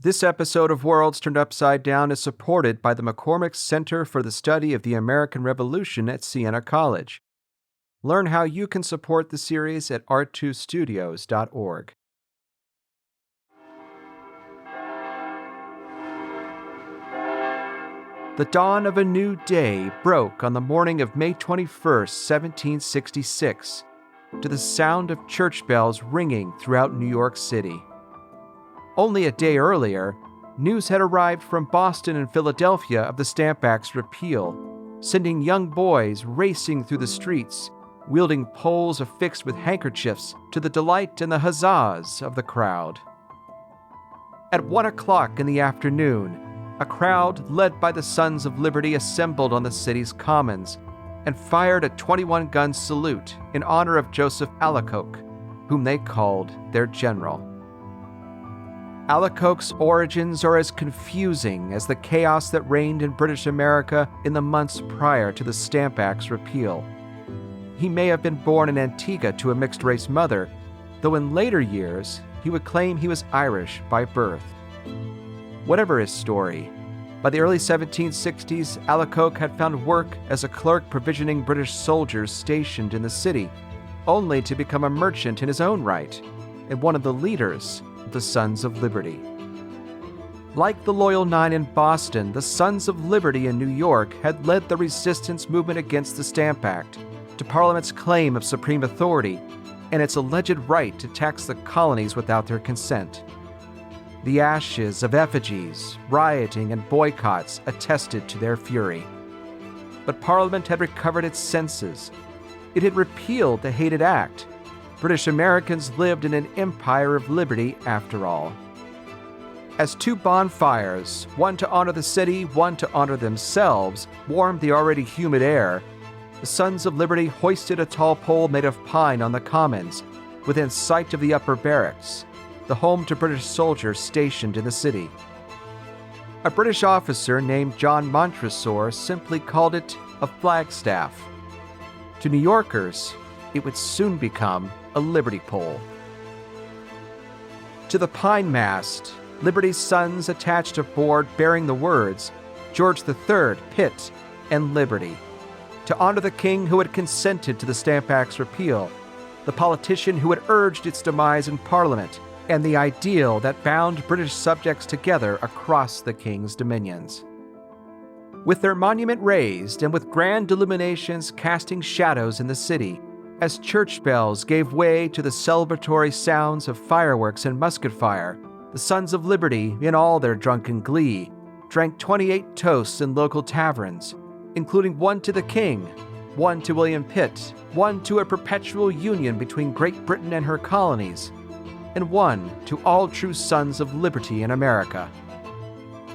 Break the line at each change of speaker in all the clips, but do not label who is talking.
This episode of Worlds Turned Upside Down is supported by the McCormick Center for the Study of the American Revolution at Siena College. Learn how you can support the series at art2studios.org. The dawn of a new day broke on the morning of May 21st, 1766, to the sound of church bells ringing throughout New York City. Only a day earlier, news had arrived from Boston and Philadelphia of the Stamp Act's repeal, sending young boys racing through the streets, wielding poles affixed with handkerchiefs to the delight and the huzzas of the crowd. At 1 o'clock in the afternoon, a crowd led by the Sons of Liberty assembled on the city's commons and fired a 21-gun salute in honor of Joseph Alacoque, whom they called their general. Alacoque's origins are as confusing as the chaos that reigned in British America in the months prior to the Stamp Act's repeal. He may have been born in Antigua to a mixed-race mother, though in later years he would claim he was Irish by birth. Whatever his story, by the early 1760s, Alacoque had found work as a clerk provisioning British soldiers stationed in the city, only to become a merchant in his own right, and one of the leaders of the Sons of Liberty. Like the Loyal Nine in Boston, the Sons of Liberty in New York had led the resistance movement against the Stamp Act, to Parliament's claim of supreme authority, and its alleged right to tax the colonies without their consent. The ashes of effigies, rioting, and boycotts attested to their fury. But Parliament had recovered its senses. It had repealed the hated act. British Americans lived in an empire of liberty after all. As two bonfires, one to honor the city, one to honor themselves, warmed the already humid air, the Sons of Liberty hoisted a tall pole made of pine on the commons, within sight of the upper barracks, the home to British soldiers stationed in the city. A British officer named John Montresor simply called it a flagstaff. To New Yorkers, it would soon become a liberty pole. To the pine mast, Liberty's sons attached a board bearing the words George III, Pitt, and Liberty, to honor the king who had consented to the Stamp Act's repeal, the politician who had urged its demise in Parliament, and the ideal that bound British subjects together across the king's dominions. With their monument raised and with grand illuminations casting shadows in the city, as church bells gave way to the celebratory sounds of fireworks and musket fire, the Sons of Liberty, in all their drunken glee, drank 28 toasts in local taverns, including one to the king, one to William Pitt, one to a perpetual union between Great Britain and her colonies, and one to all true Sons of Liberty in America.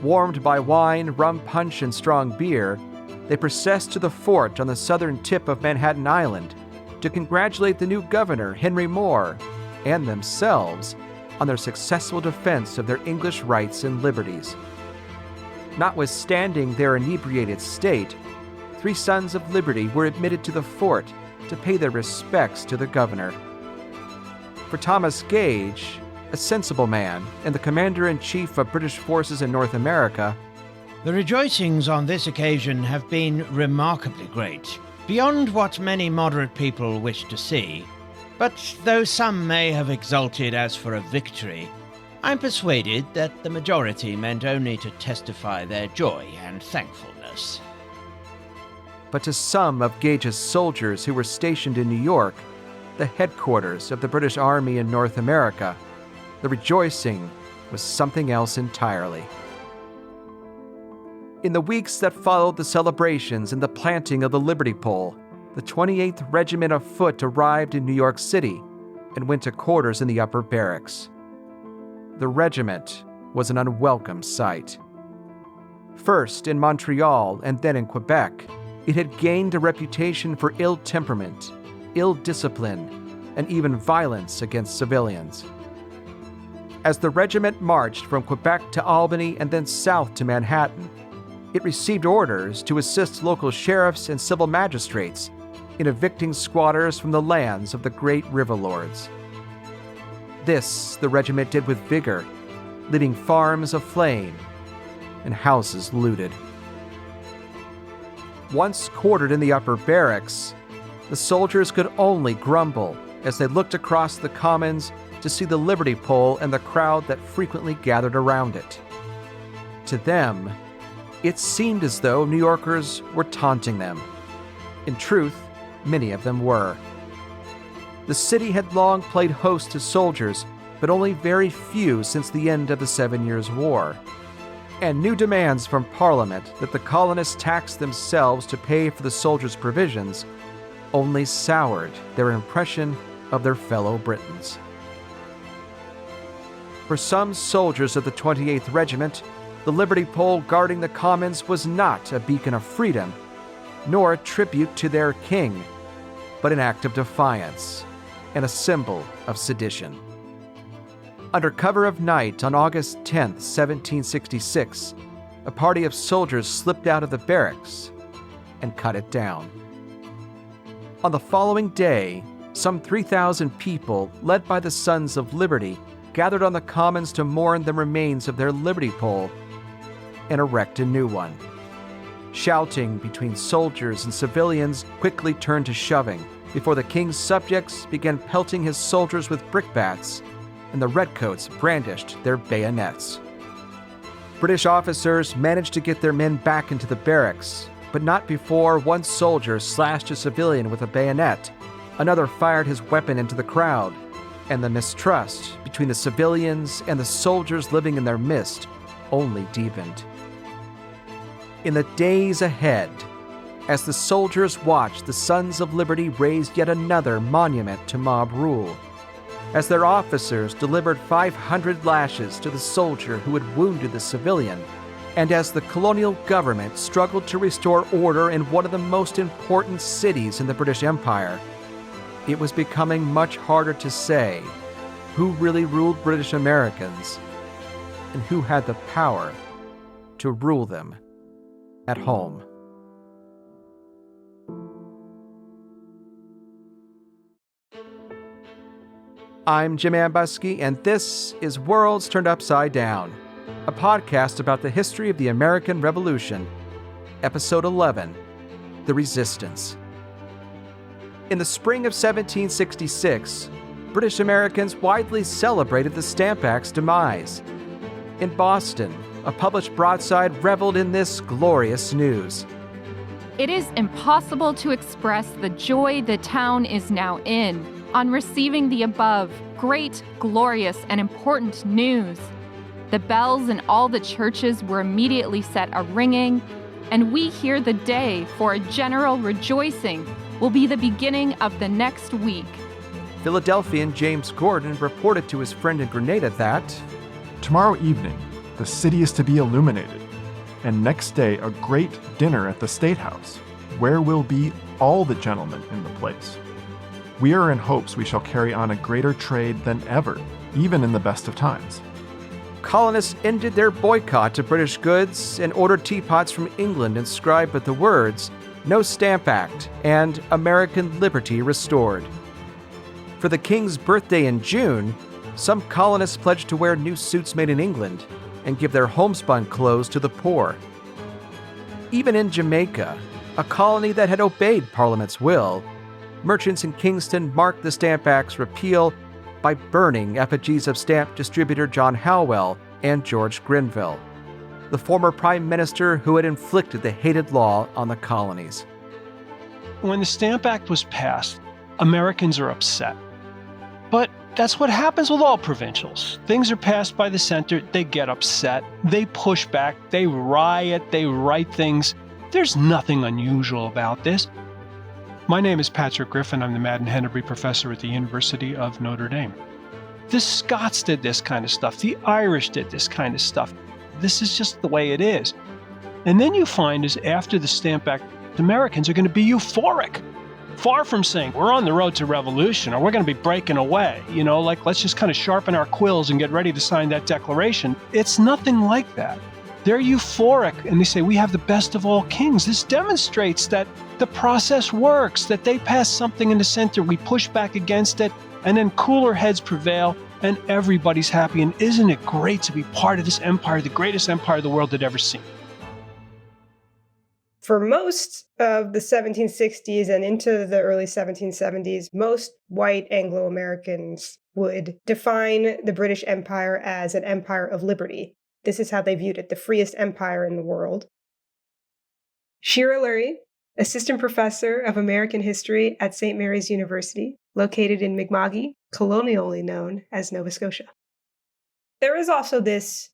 Warmed by wine, rum punch, and strong beer, they processed to the fort on the southern tip of Manhattan Island to congratulate the new governor, Henry Moore, and themselves on their successful defense of their English rights and liberties. Notwithstanding their inebriated state, 3 Sons of Liberty were admitted to the fort to pay their respects to the governor. For Thomas Gage, a sensible man and the commander-in-chief of British forces in North America,
the rejoicings on this occasion have been remarkably great, beyond what many moderate people wish to see. But though some may have exulted as for a victory, I'm persuaded that the majority meant only to testify their joy and thankfulness.
But to some of Gage's soldiers who were stationed in New York, the headquarters of the British Army in North America, the rejoicing was something else entirely. In the weeks that followed the celebrations and the planting of the Liberty Pole, the 28th Regiment of Foot arrived in New York City and went to quarters in the upper barracks. The regiment was an unwelcome sight. First in Montreal and then in Quebec, it had gained a reputation for ill temperament, ill discipline, and even violence against civilians. As the regiment marched from Quebec to Albany and then south to Manhattan, it received orders to assist local sheriffs and civil magistrates in evicting squatters from the lands of the great river lords. This the regiment did with vigor, leaving farms aflame and houses looted. Once quartered in the upper barracks, the soldiers could only grumble as they looked across the commons to see the Liberty Pole and the crowd that frequently gathered around it. To them, it seemed as though New Yorkers were taunting them. In truth, many of them were. The city had long played host to soldiers, but only very few since the end of the 7 Years' War. And new demands from Parliament that the colonists tax themselves to pay for the soldiers' provisions only soured their impression of their fellow Britons. For some soldiers of the 28th Regiment, the Liberty Pole guarding the Commons was not a beacon of freedom, nor a tribute to their king, but an act of defiance and a symbol of sedition. Under cover of night on August 10, 1766, a party of soldiers slipped out of the barracks and cut it down. On the following day, some 3,000 people, led by the Sons of Liberty, gathered on the Commons to mourn the remains of their Liberty Pole and erect a new one. Shouting between soldiers and civilians quickly turned to shoving before the king's subjects began pelting his soldiers with brickbats and the redcoats brandished their bayonets. British officers managed to get their men back into the barracks, but not before one soldier slashed a civilian with a bayonet, another fired his weapon into the crowd, and the mistrust between the civilians and the soldiers living in their midst only deepened. In the days ahead, as the soldiers watched the Sons of Liberty raise yet another monument to mob rule, as their officers delivered 500 lashes to the soldier who had wounded the civilian, and as the colonial government struggled to restore order in one of the most important cities in the British Empire, it was becoming much harder to say who really ruled British Americans and who had the power to rule them at home. I'm Jim Ambuske, and this is Worlds Turned Upside Down, a podcast about the history of the American Revolution, Episode 11, The Resistance. In the spring of 1766, British Americans widely celebrated the Stamp Act's demise. In Boston, a published broadside reveled in this glorious news.
It is impossible to express the joy the town is now in on receiving the above great, glorious, and important news. The bells in all the churches were immediately set a-ringing, and we hear the day for a general rejoicing will be the beginning of the next week.
Philadelphian James Gordon reported to his friend in Grenada that,
"Tomorrow evening, the city is to be illuminated, and next day a great dinner at the State House, where will be all the gentlemen in the place. We are in hopes we shall carry on a greater trade than ever, even in the best of times."
Colonists ended their boycott of British goods and ordered teapots from England inscribed with the words, "No Stamp Act" and "American Liberty Restored." For the King's birthday in June, some colonists pledged to wear new suits made in England and give their homespun clothes to the poor. Even in Jamaica, a colony that had obeyed Parliament's will, merchants in Kingston marked the Stamp Act's repeal by burning effigies of stamp distributor John Howlett and George Grenville, the former prime minister who had inflicted the hated law on the colonies.
When the Stamp Act was passed, Americans are upset. But that's what happens with all provincials. Things are passed by the center, they get upset, they push back, they riot, they write things. There's nothing unusual about this. My name is Patrick Griffin. I'm the Madden Hennery Professor at the University of Notre Dame. The Scots did this kind of stuff. The Irish did this kind of stuff. This is just the way it is. And then you find is after the Stamp Act, Americans are going to be euphoric. Far from saying we're on the road to revolution or we're going to be breaking away, like let's just kind of sharpen our quills and get ready to sign that declaration. It's nothing like that. They're euphoric and they say we have the best of all kings. This demonstrates that the process works, that they pass something in the center, we push back against it, and then cooler heads prevail, and everybody's happy. And isn't it great to be part of this empire, the greatest empire the world had ever seen?
For most of the 1760s and into the early 1770s, most white Anglo-Americans would define the British Empire as an empire of liberty. This is how they viewed it, the freest empire in the world. Shira Lurie, assistant professor of American history at St. Mary's University, located in Mi'kma'ki, colonially known as Nova Scotia. There is also this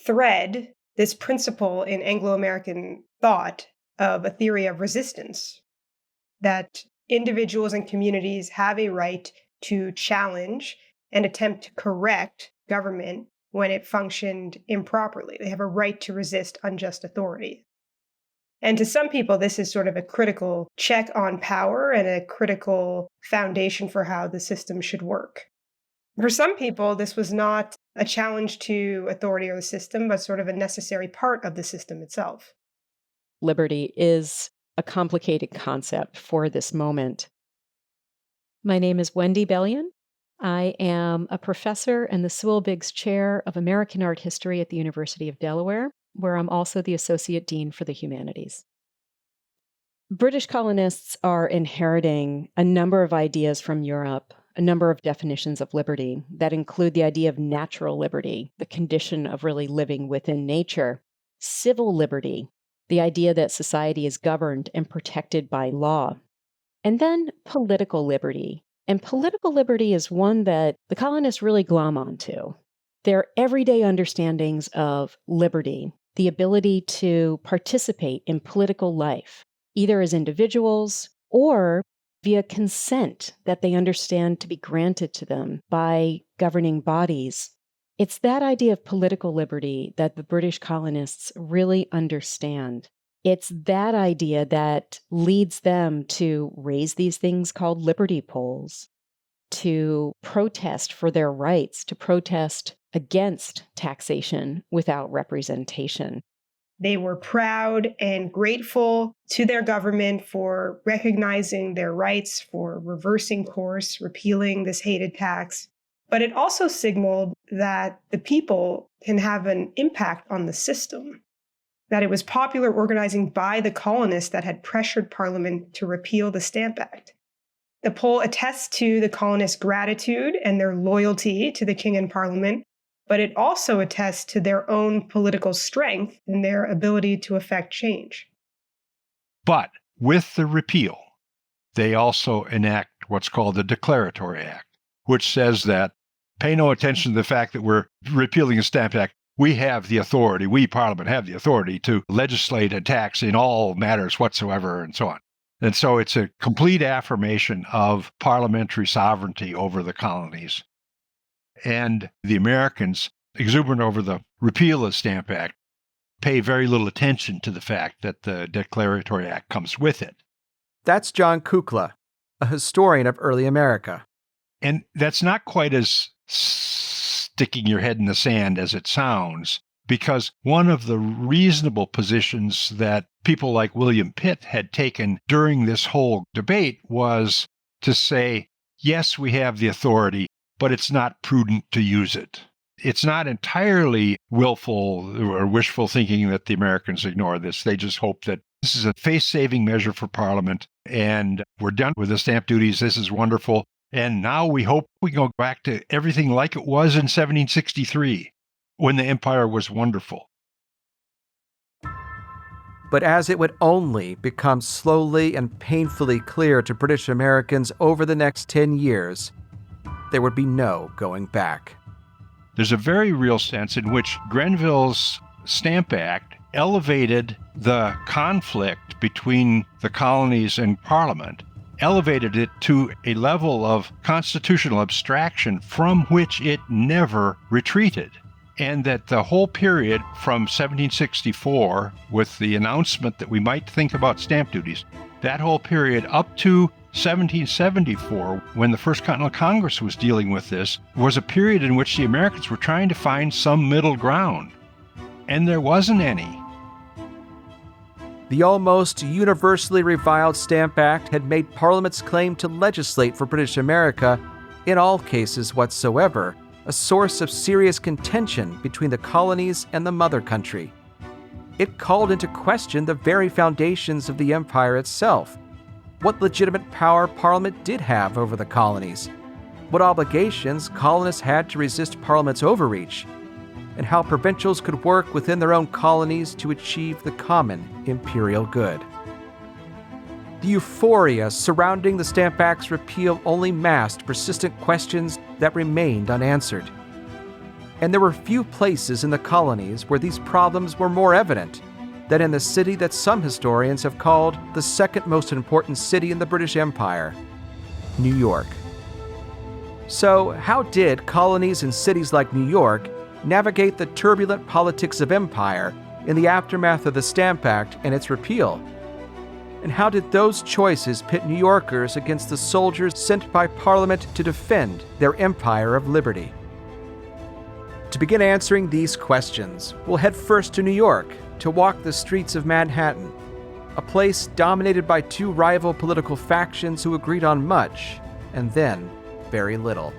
thread, this principle in Anglo-American thought of a theory of resistance, that individuals and communities have a right to challenge and attempt to correct government when it functioned improperly. They have a right to resist unjust authority. And to some people, this is sort of a critical check on power and a critical foundation for how the system should work. For some people, this was not a challenge to authority or the system, but sort of a necessary part of the system itself.
Liberty is a complicated concept for this moment. My name is Wendy Bellion. I am a professor in the Sewell Biggs Chair of American Art History at the University of Delaware, where I'm also the Associate Dean for the Humanities. British colonists are inheriting a number of ideas from Europe, a number of definitions of liberty that include the idea of natural liberty, the condition of really living within nature, civil liberty, the idea that society is governed and protected by law, and then political liberty. And political liberty is one that the colonists really glom onto. Their everyday understandings of liberty, the ability to participate in political life, either as individuals or via consent that they understand to be granted to them by governing bodies. It's that idea of political liberty that the British colonists really understand. It's that idea that leads them to raise these things called liberty poles, to protest for their rights, to protest against taxation without representation.
They were proud and grateful to their government for recognizing their rights, for reversing course, repealing this hated tax. But it also signaled that the people can have an impact on the system, that it was popular organizing by the colonists that had pressured Parliament to repeal the Stamp Act. The poll attests to the colonists' gratitude and their loyalty to the king and Parliament, but it also attests to their own political strength and their ability to effect change.
But with the repeal, they also enact what's called the Declaratory Act, which says that pay no attention to the fact that we're repealing the Stamp Act. We have the authority, we Parliament have the authority to legislate and tax in all matters whatsoever, and so on. And so it's a complete affirmation of parliamentary sovereignty over the colonies. And the Americans, exuberant over the repeal of the Stamp Act, pay very little attention to the fact that the Declaratory Act comes with it.
That's John Kukla, a historian of early America.
And that's not quite as sticking your head in the sand as it sounds, because one of the reasonable positions that people like William Pitt had taken during this whole debate was to say, yes, we have the authority, but it's not prudent to use it. It's not entirely willful or wishful thinking that the Americans ignore this. They just hope that this is a face-saving measure for Parliament, and we're done with the stamp duties. This is wonderful. And now we hope we go back to everything like it was in 1763, when the empire was wonderful.
But as it would only become slowly and painfully clear to British Americans over the next 10 years, there would be no going back.
There's a very real sense in which Grenville's Stamp Act elevated the conflict between the colonies and Parliament, elevated it to a level of constitutional abstraction from which it never retreated. And that the whole period from 1764, with the announcement that we might think about stamp duties, that whole period up to 1774, when the First Continental Congress was dealing with this, was a period in which the Americans were trying to find some middle ground. And there wasn't any.
The almost universally reviled Stamp Act had made Parliament's claim to legislate for British America, in all cases whatsoever, a source of serious contention between the colonies and the mother country. It called into question the very foundations of the empire itself. What legitimate power Parliament did have over the colonies, what obligations colonists had to resist Parliament's overreach, and how provincials could work within their own colonies to achieve the common imperial good. The euphoria surrounding the Stamp Act's repeal only masked persistent questions that remained unanswered. And there were few places in the colonies where these problems were more evident than in the city that some historians have called the second most important city in the British Empire, New York. So, how did colonies and cities like New York navigate the turbulent politics of empire in the aftermath of the Stamp Act and its repeal? And how did those choices pit New Yorkers against the soldiers sent by Parliament to defend their empire of liberty? To begin answering these questions, we'll head first to New York to walk the streets of Manhattan, a place dominated by two rival political factions who agreed on much, and then very little.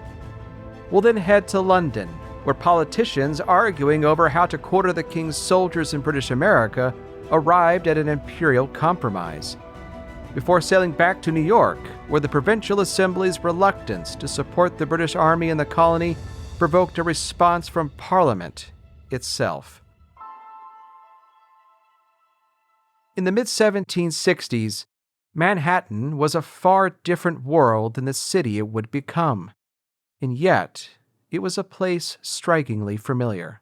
We'll then head to London, where politicians arguing over how to quarter the King's soldiers in British America arrived at an imperial compromise, before sailing back to New York, where the provincial assembly's reluctance to support the British Army in the colony provoked a response from Parliament itself. In the mid-1760s, Manhattan was a far different world than the city it would become, and yet it was a place strikingly familiar.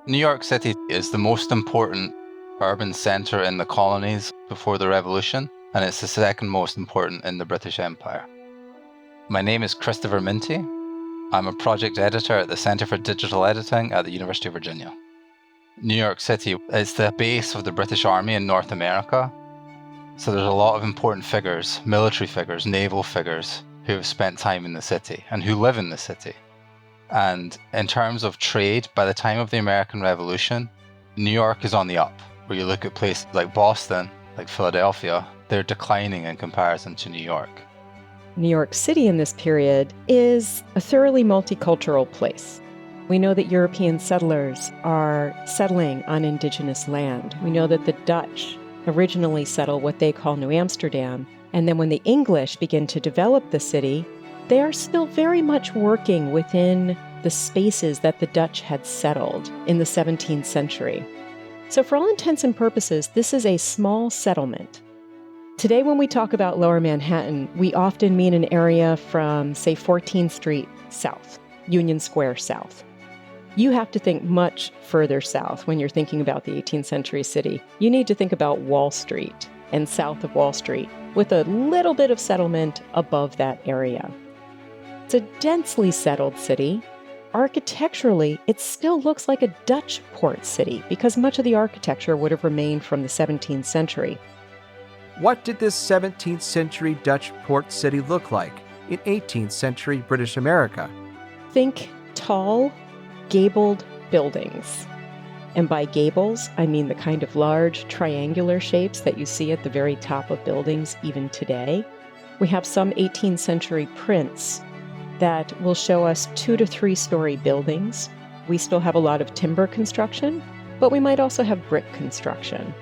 New York City is the most important urban centre in the colonies before the Revolution, and it's the second most important in the British Empire. My name is Christopher Minty. I'm a project editor at the Centre for Digital Editing at the University of Virginia. New York City is the base of the British Army in North America, so there's a lot of important figures, military figures, naval figures, who have spent time in the city and who live in the city. And in terms of trade, by the time of the American Revolution, New York is on the up. Where you look at places like Boston, like Philadelphia, they're declining in comparison to New York.
New York City in this period is a thoroughly multicultural place. We know that European settlers are settling on indigenous land. We know that the Dutch originally settled what they call New Amsterdam, and then when the English begin to develop the city, they are still very much working within the spaces that the Dutch had settled in the 17th century. So for all intents and purposes, this is a small settlement. Today, when we talk about Lower Manhattan, we often mean an area from, say, 14th Street south, Union Square south. You have to think much further south when you're thinking about the 18th century city. You need to think about Wall Street and south of Wall Street, with a little bit of settlement above that area. It's a densely settled city. Architecturally, it still looks like a Dutch port city because much of the architecture would have remained from the 17th century.
What did this 17th century Dutch port city look like in 18th century British America?
Think tall, gabled buildings. And by gables, I mean the kind of large triangular shapes that you see at the very top of buildings even today. We have some 18th century prints that will show us 2 to 3 story buildings. We still have a lot of timber construction, but we might also have brick construction.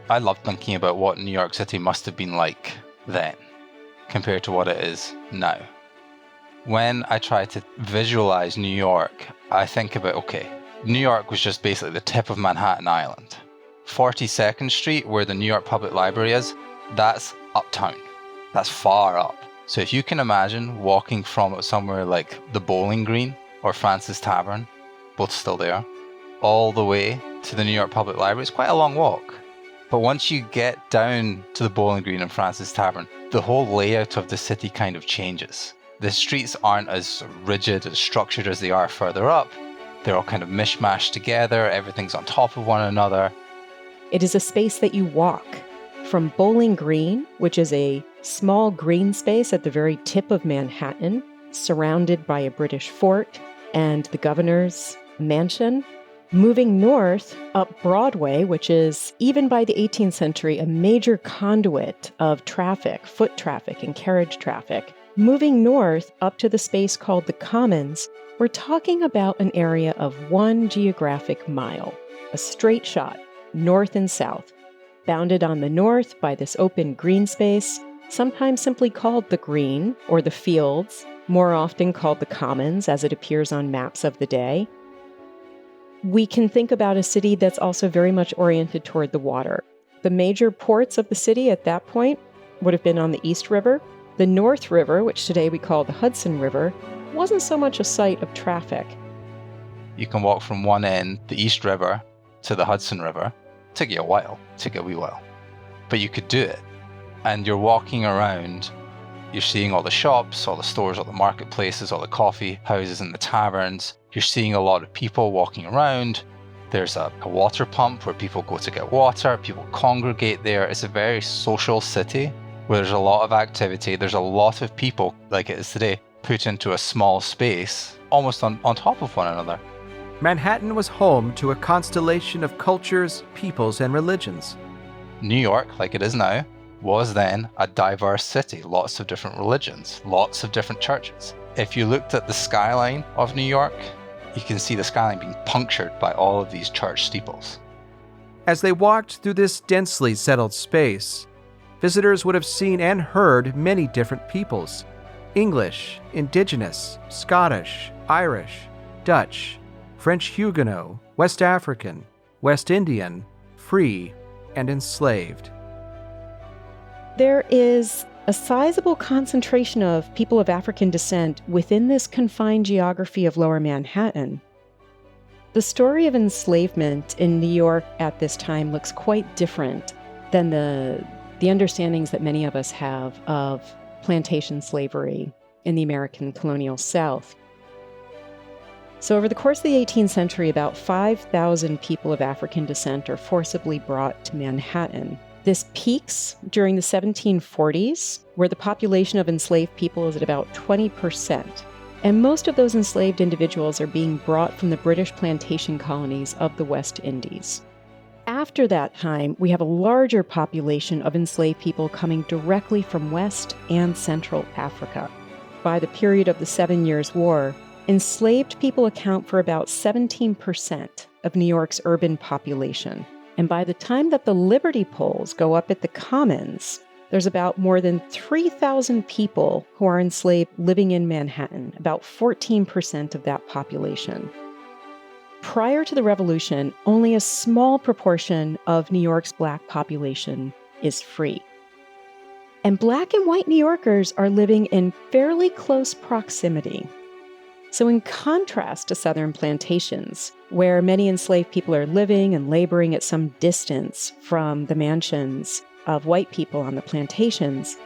I love thinking about what New York City must have been like then, compared to what it is now. When I try to visualize New York, I think about, okay, New York was just basically the tip of Manhattan Island. 42nd Street, where the New York Public Library is, that's uptown. That's far up. So if you can imagine walking from somewhere like the Bowling Green or Francis Tavern, both still there, all the way to the New York Public Library, it's quite a long walk. But once you get down to the Bowling Green and Francis Tavern, the whole layout of the city kind of changes. The streets aren't as rigid, as structured as they are further up. They're all kind of mishmashed together. Everything's on top of one another.
It is a space that you walk from Bowling Green, which is a small green space at the very tip of Manhattan, surrounded by a British fort and the governor's mansion. Moving north up Broadway, which is, even by the 18th century, a major conduit of traffic, foot traffic and carriage traffic. Moving north up to the space called the Commons, we're talking about an area of 1 geographic mile, a straight shot, north and south, bounded on the north by this open green space, sometimes simply called the Green or the Fields, more often called the Commons as it appears on maps of the day. We can think about a city that's also very much oriented toward the water. The major ports of the city at that point would have been on the East River. The North River, which today we call the Hudson River, wasn't so much a site of traffic.
You can walk from one end, the East River, to the Hudson River. Took you a while, took a wee while. But you could do it. And you're walking around, you're seeing all the shops, all the stores, all the marketplaces, all the coffee houses and the taverns. You're seeing a lot of people walking around. There's a water pump where people go to get water. People congregate there. It's a very social city where there's a lot of activity. There's a lot of people, like it is today, put into a small space, almost on top of one another.
Manhattan was home to a constellation of cultures, peoples, and religions.
New York, like it is now, was then a diverse city. Lots of different religions, lots of different churches. If you looked at the skyline of New York, you can see the skyline being punctured by all of these church steeples.
As they walked through this densely settled space, visitors would have seen and heard many different peoples: English, Indigenous, Scottish, Irish, Dutch, French Huguenot, West African, West Indian, free, and enslaved.
There is a sizable concentration of people of African descent within this confined geography of Lower Manhattan. The story of enslavement in New York at this time looks quite different than the understandings that many of us have of plantation slavery in the American colonial South. So over the course of the 18th century, about 5,000 people of African descent are forcibly brought to Manhattan. This peaks during the 1740s, where the population of enslaved people is at about 20%. And most of those enslaved individuals are being brought from the British plantation colonies of the West Indies. After that time, we have a larger population of enslaved people coming directly from West and Central Africa. By the period of the 7 Years' War, enslaved people account for about 17% of New York's urban population. And by the time that the Liberty polls go up at the Commons, there's about more than 3,000 people who are enslaved living in Manhattan, about 14% of that population. Prior to the Revolution, only a small proportion of New York's Black population is free. And Black and white New Yorkers are living in fairly close proximity. So in contrast to Southern plantations, where many enslaved people are living and laboring at some distance from the mansions of white people on the plantations,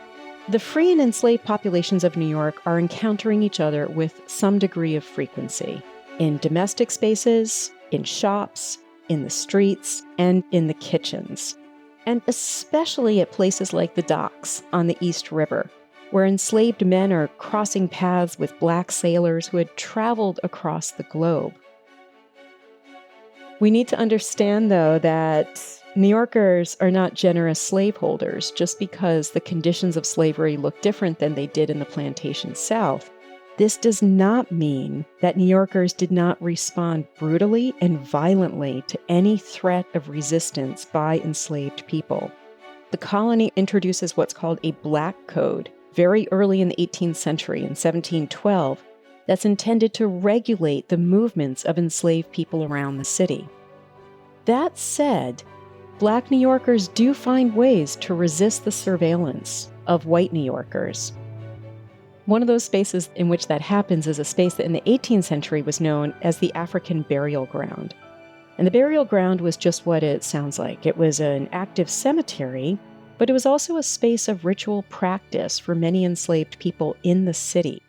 the free and enslaved populations of New York are encountering each other with some degree of frequency in domestic spaces, in shops, in the streets, and in the kitchens, and especially at places like the docks on the East River, where enslaved men are crossing paths with Black sailors who had traveled across the globe. We need to understand, though, that New Yorkers are not generous slaveholders just because the conditions of slavery look different than they did in the plantation South. This does not mean that New Yorkers did not respond brutally and violently to any threat of resistance by enslaved people. The colony introduces what's called a Black Code very early in the 18th century, in 1712, that's intended to regulate the movements of enslaved people around the city. That said, Black New Yorkers do find ways to resist the surveillance of white New Yorkers. One of those spaces in which that happens is a space that in the 18th century was known as the African burial ground. And the burial ground was just what it sounds like. It was an active cemetery, but it was also a space of ritual practice for many enslaved people in the city.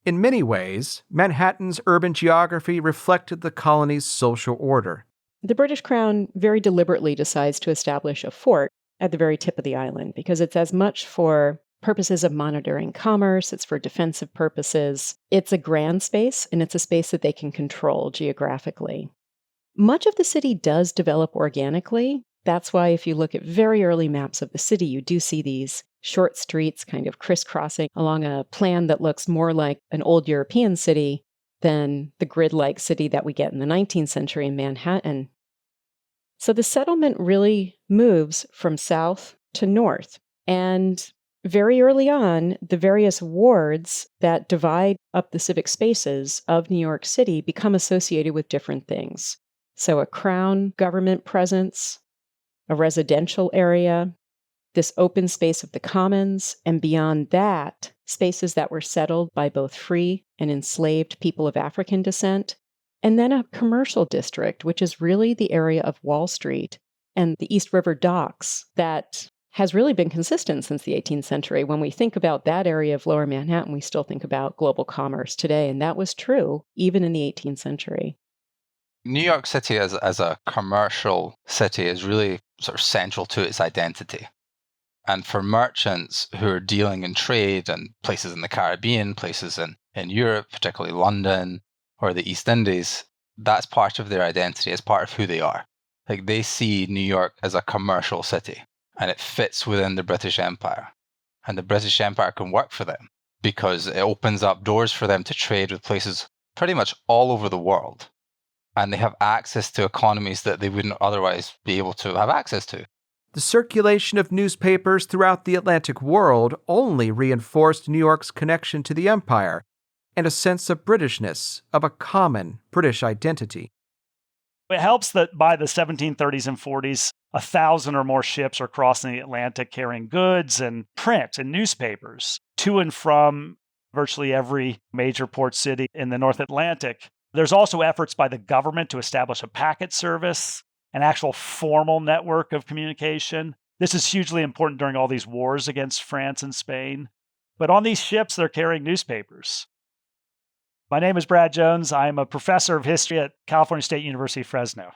In many ways, Manhattan's urban geography reflected the colony's social order.
The British Crown very deliberately decides to establish a fort at the very tip of the island because it's as much for purposes of monitoring commerce, it's for defensive purposes. It's a grand space, and it's a space that they can control geographically. Much of the city does develop organically. That's why if you look at very early maps of the city, you do see these short streets kind of crisscrossing along a plan that looks more like an old European city than the grid-like city that we get in the 19th century in Manhattan. So the settlement really moves from south to north. And very early on, the various wards that divide up the civic spaces of New York City become associated with different things. So a crown government presence, a residential area, this open space of the commons, and beyond that, spaces that were settled by both free and enslaved people of African descent, and then a commercial district, which is really the area of Wall Street and the East River docks that has really been consistent since the 18th century. When we think about that area of Lower Manhattan, we still think about global commerce today, and that was true even in the 18th century.
New York City as a commercial city is really sort of central to its identity. And for merchants who are dealing in trade and places in the Caribbean, places in Europe, particularly London or the East Indies, that's part of their identity, it's part of who they are. Like they see New York as a commercial city and it fits within the British Empire. And the British Empire can work for them because it opens up doors for them to trade with places pretty much all over the world. And they have access to economies that they wouldn't otherwise be able to have access to.
The circulation of newspapers throughout the Atlantic world only reinforced New York's connection to the empire and a sense of Britishness, of a common British identity.
It helps that by the 1730s and 40s, 1,000 or more ships are crossing the Atlantic carrying goods and print and newspapers to and from virtually every major port city in the North Atlantic. There's also efforts by the government to establish a packet service, an actual formal network of communication. This is hugely important during all these wars against France and Spain. But on these ships, they're carrying newspapers. My name is Brad Jones. I'm a professor of history at California State University, Fresno.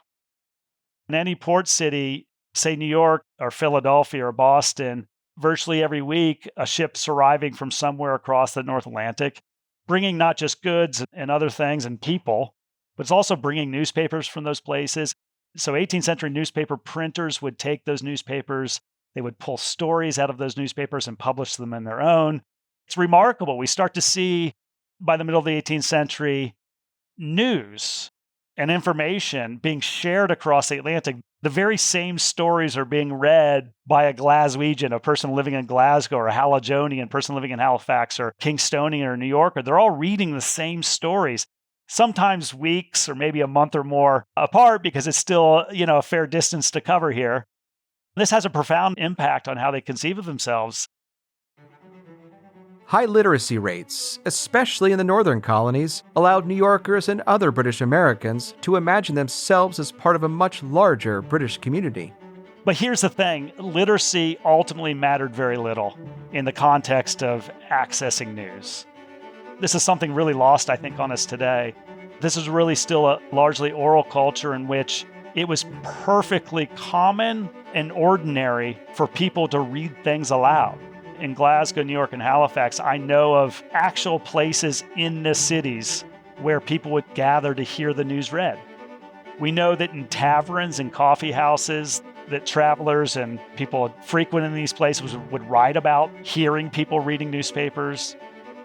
In any port city, say New York or Philadelphia or Boston, virtually every week, a ship's arriving from somewhere across the North Atlantic, bringing not just goods and other things and people, but it's also bringing newspapers from those places. So 18th century newspaper printers would take those newspapers, they would pull stories out of those newspapers and publish them in their own. It's remarkable. We start to see by the middle of the 18th century news and information being shared across the Atlantic. The very same stories are being read by a Glaswegian, a person living in Glasgow, or a Haligonian, person living in Halifax, or Kingstonian, or New Yorker. They're all reading the same stories, sometimes weeks or maybe a month or more apart because it's still, a fair distance to cover here. This has a profound impact on how they conceive of themselves.
High literacy rates, especially in the northern colonies, allowed New Yorkers and other British Americans to imagine themselves as part of a much larger British community.
But here's the thing, literacy ultimately mattered very little in the context of accessing news. This is something really lost, I think, on us today. This is really still a largely oral culture in which it was perfectly common and ordinary for people to read things aloud. In Glasgow, New York, and Halifax, I know of actual places in the cities where people would gather to hear the news read. We know that in taverns and coffee houses, that travelers and people frequenting these places would write about hearing people reading newspapers.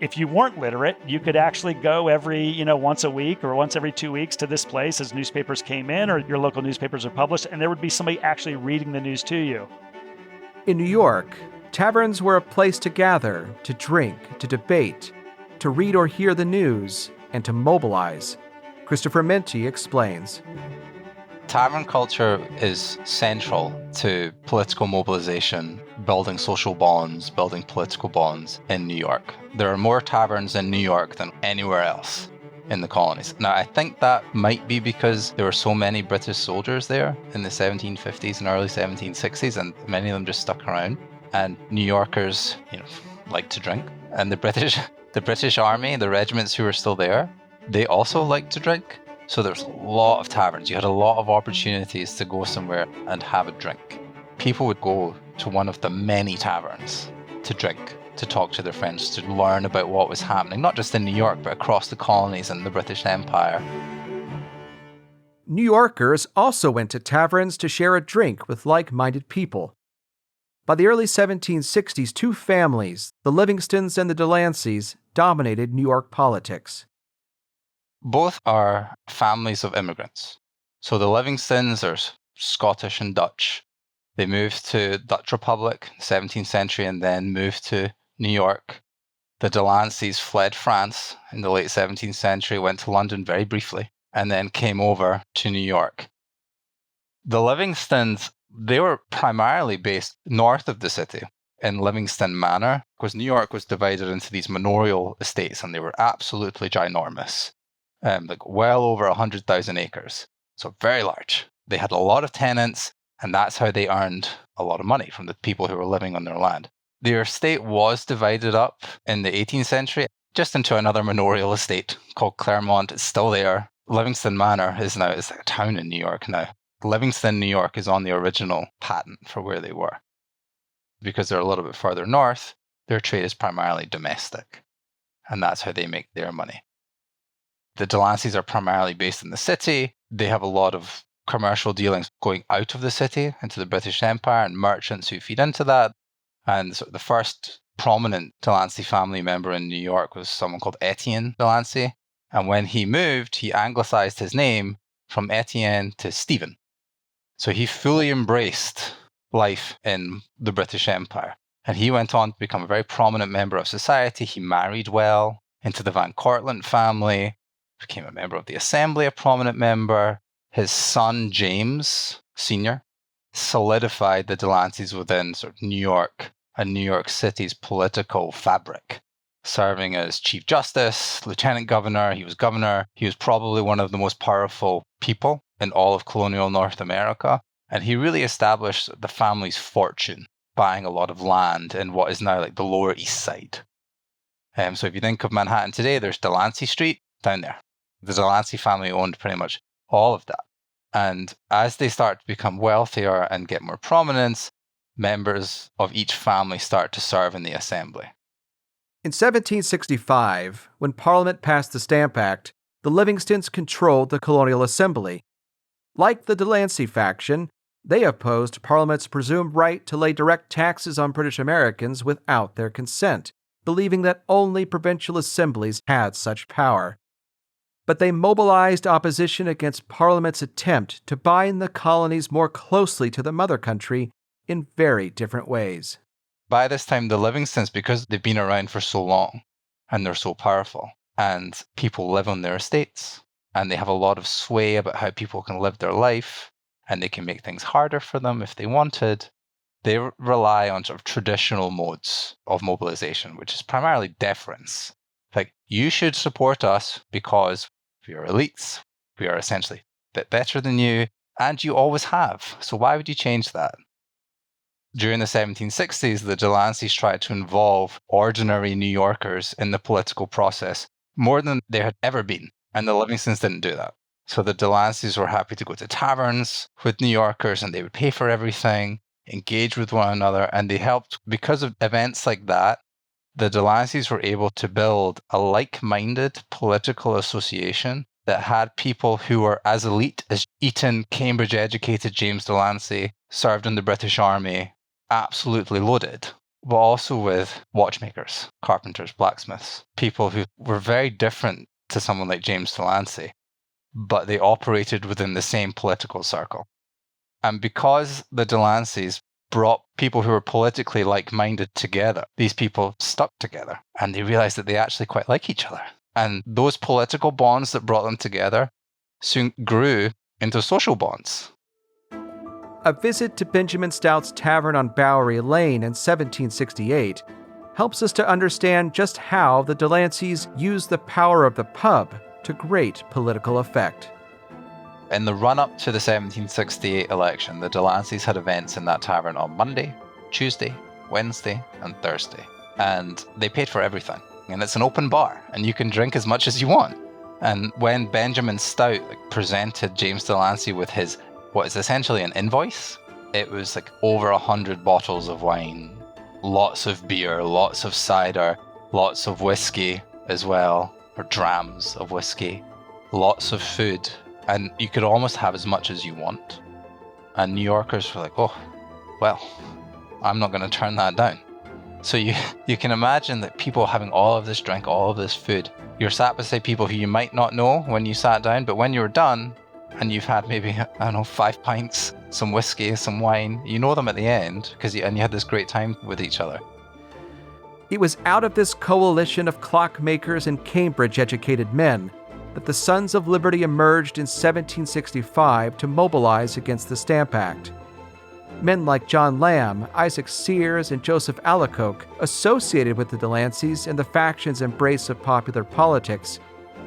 If you weren't literate, you could actually go every, once a week or once every 2 weeks to this place as newspapers came in or your local newspapers are published, and there would be somebody actually reading the news to you.
In New York, taverns were a place to gather, to drink, to debate, to read or hear the news, and to mobilize. Christopher Minty explains.
Tavern culture is central to political mobilization, building social bonds, building political bonds in New York. There are more taverns in New York than anywhere else in the colonies. Now, I think that might be because there were so many British soldiers there in the 1750s and early 1760s, and many of them just stuck around. And New Yorkers, like to drink. And the British Army, the regiments who were still there, they also liked to drink. So there's a lot of taverns. You had a lot of opportunities to go somewhere and have a drink. People would go to one of the many taverns to drink, to talk to their friends, to learn about what was happening, not just in New York, but across the colonies and the British Empire.
New Yorkers also went to taverns to share a drink with like-minded people. By the early 1760s, two families, the Livingstons and the Delanceys, dominated New York politics.
Both are families of immigrants. So the Livingstons are Scottish and Dutch. They moved to Dutch Republic in the 17th century and then moved to New York. The Delanceys fled France in the late 17th century, went to London very briefly, and then came over to New York. The Livingstons, they were primarily based north of the city in Livingston Manor, because New York was divided into these manorial estates, and they were absolutely ginormous, like well over 100,000 acres. So very large. They had a lot of tenants, and that's how they earned a lot of money from the people who were living on their land. Their estate was divided up in the 18th century just into another manorial estate called Claremont. It's still there. Livingston Manor is like a town in New York now. Livingston, New York is on the original patent for where they were. Because they're a little bit further north, their trade is primarily domestic, and that's how they make their money. The Delanceys are primarily based in the city. They have a lot of commercial dealings going out of the city into the British Empire and merchants who feed into that. And so the first prominent Delancey family member in New York was someone called Etienne Delancey. And when he moved, he anglicized his name from Etienne to Stephen. So he fully embraced life in the British Empire. And he went on to become a very prominent member of society. He married well into the Van Cortlandt family, became a member of the Assembly, a prominent member. His son, James Sr., solidified the Delanceys within sort of New York and New York City's political fabric, serving as Chief Justice, Lieutenant Governor. He was governor. He was probably one of the most powerful people in all of colonial North America. And he really established the family's fortune, buying a lot of land in what is now like the Lower East Side. So if you think of Manhattan today, there's Delancey Street down there. The Delancey family owned pretty much all of that. And as they start to become wealthier and get more prominence, members of each family start to serve in the assembly.
In 1765, when Parliament passed the Stamp Act, the Livingstons controlled the colonial assembly. Like the Delancey faction, they opposed Parliament's presumed right to lay direct taxes on British Americans without their consent, believing that only provincial assemblies had such power. But they mobilized opposition against Parliament's attempt to bind the colonies more closely to the mother country in very different ways.
By this time, the Livingstons, because they've been around for so long and they're so powerful, and people live on their estates, and they have a lot of sway about how people can live their life, and they can make things harder for them if they wanted, they rely on sort of traditional modes of mobilization, which is primarily deference. Like, you should support us because we are elites, we are essentially a bit better than you, and you always have. So why would you change that? During the 1760s, the Delanceys tried to involve ordinary New Yorkers in the political process more than there had ever been, and the Livingstons didn't do that. So the Delanceys were happy to go to taverns with New Yorkers, and they would pay for everything, engage with one another, and they helped, because of events like that, the Delanceys were able to build a like-minded political association that had people who were as elite as Eton, Cambridge-educated James Delancey, served in the British Army, absolutely loaded, but also with watchmakers, carpenters, blacksmiths, people who were very different to someone like James Delancey, but they operated within the same political circle. And because the Delanceys brought people who were politically like-minded together, these people stuck together, and they realized that they actually quite like each other. And those political bonds that brought them together soon grew into social bonds.
A visit to Benjamin Stout's tavern on Bowery Lane in 1768 helps us to understand just how the Delanceys used the power of the pub to great political effect.
In the run-up to the 1768 election, the Delanceys had events in that tavern on Monday, Tuesday, Wednesday, and Thursday. And they paid for everything. And it's an open bar, and you can drink as much as you want. And when Benjamin Stout presented James Delancey with his, what is essentially an invoice, it was like over 100 bottles of wine, lots of beer, lots of cider, lots of whiskey as well, or drams of whiskey, lots of food. And you could almost have as much as you want. And New Yorkers were like, oh, well, I'm not going to turn that down. So you can imagine that people having all of this drink, all of this food, you're sat beside people who you might not know when you sat down, but when you're done and you've had maybe, 5 pints, some whiskey, some wine, you know them at the end and you had this great time with each other.
It was out of this coalition of clockmakers and Cambridge-educated men that the Sons of Liberty emerged in 1765 to mobilize against the Stamp Act. Men like John Lamb, Isaac Sears, and Joseph Alacoque associated with the Delanceys in the faction's embrace of popular politics,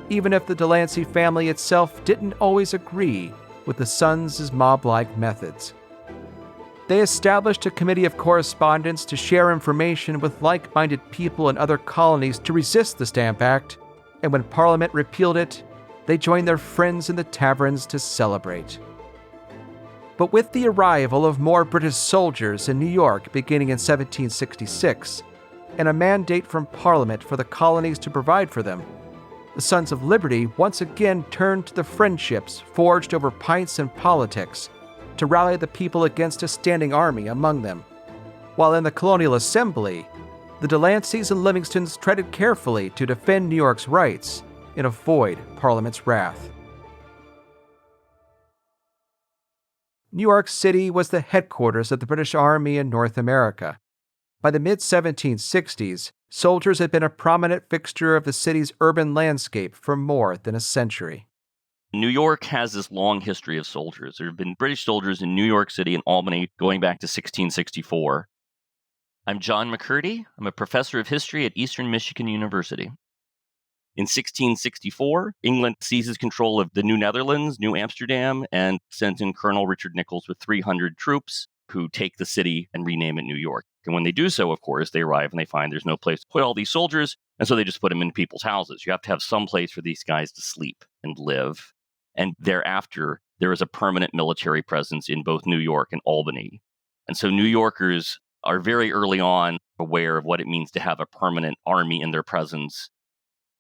even if the Delancey family itself didn't always agree with the Sons' mob-like methods. They established a committee of correspondence to share information with like-minded people in other colonies to resist the Stamp Act, and when Parliament repealed it, they joined their friends in the taverns to celebrate. But with the arrival of more British soldiers in New York beginning in 1766, and a mandate from Parliament for the colonies to provide for them, the Sons of Liberty once again turned to the friendships forged over pints and politics to rally the people against a standing army among them. While in the Colonial Assembly, the Delanceys and Livingstons treaded carefully to defend New York's rights and avoid Parliament's wrath. New York City was the headquarters of the British Army in North America. By the mid-1760s, soldiers had been a prominent fixture of the city's urban landscape for more than a century.
New York has this long history of soldiers. There have been British soldiers in New York City and Albany going back to 1664. I'm John McCurdy. I'm a professor of history at Eastern Michigan University. In 1664, England seizes control of the New Netherlands, New Amsterdam, and sends in Colonel Richard Nichols with 300 troops who take the city and rename it New York. And when they do so, of course, they arrive and they find there's no place to put all these soldiers, and so they just put them in people's houses. You have to have some place for these guys to sleep and live. And thereafter, there is a permanent military presence in both New York and Albany. And so New Yorkers are very early on aware of what it means to have a permanent army in their presence.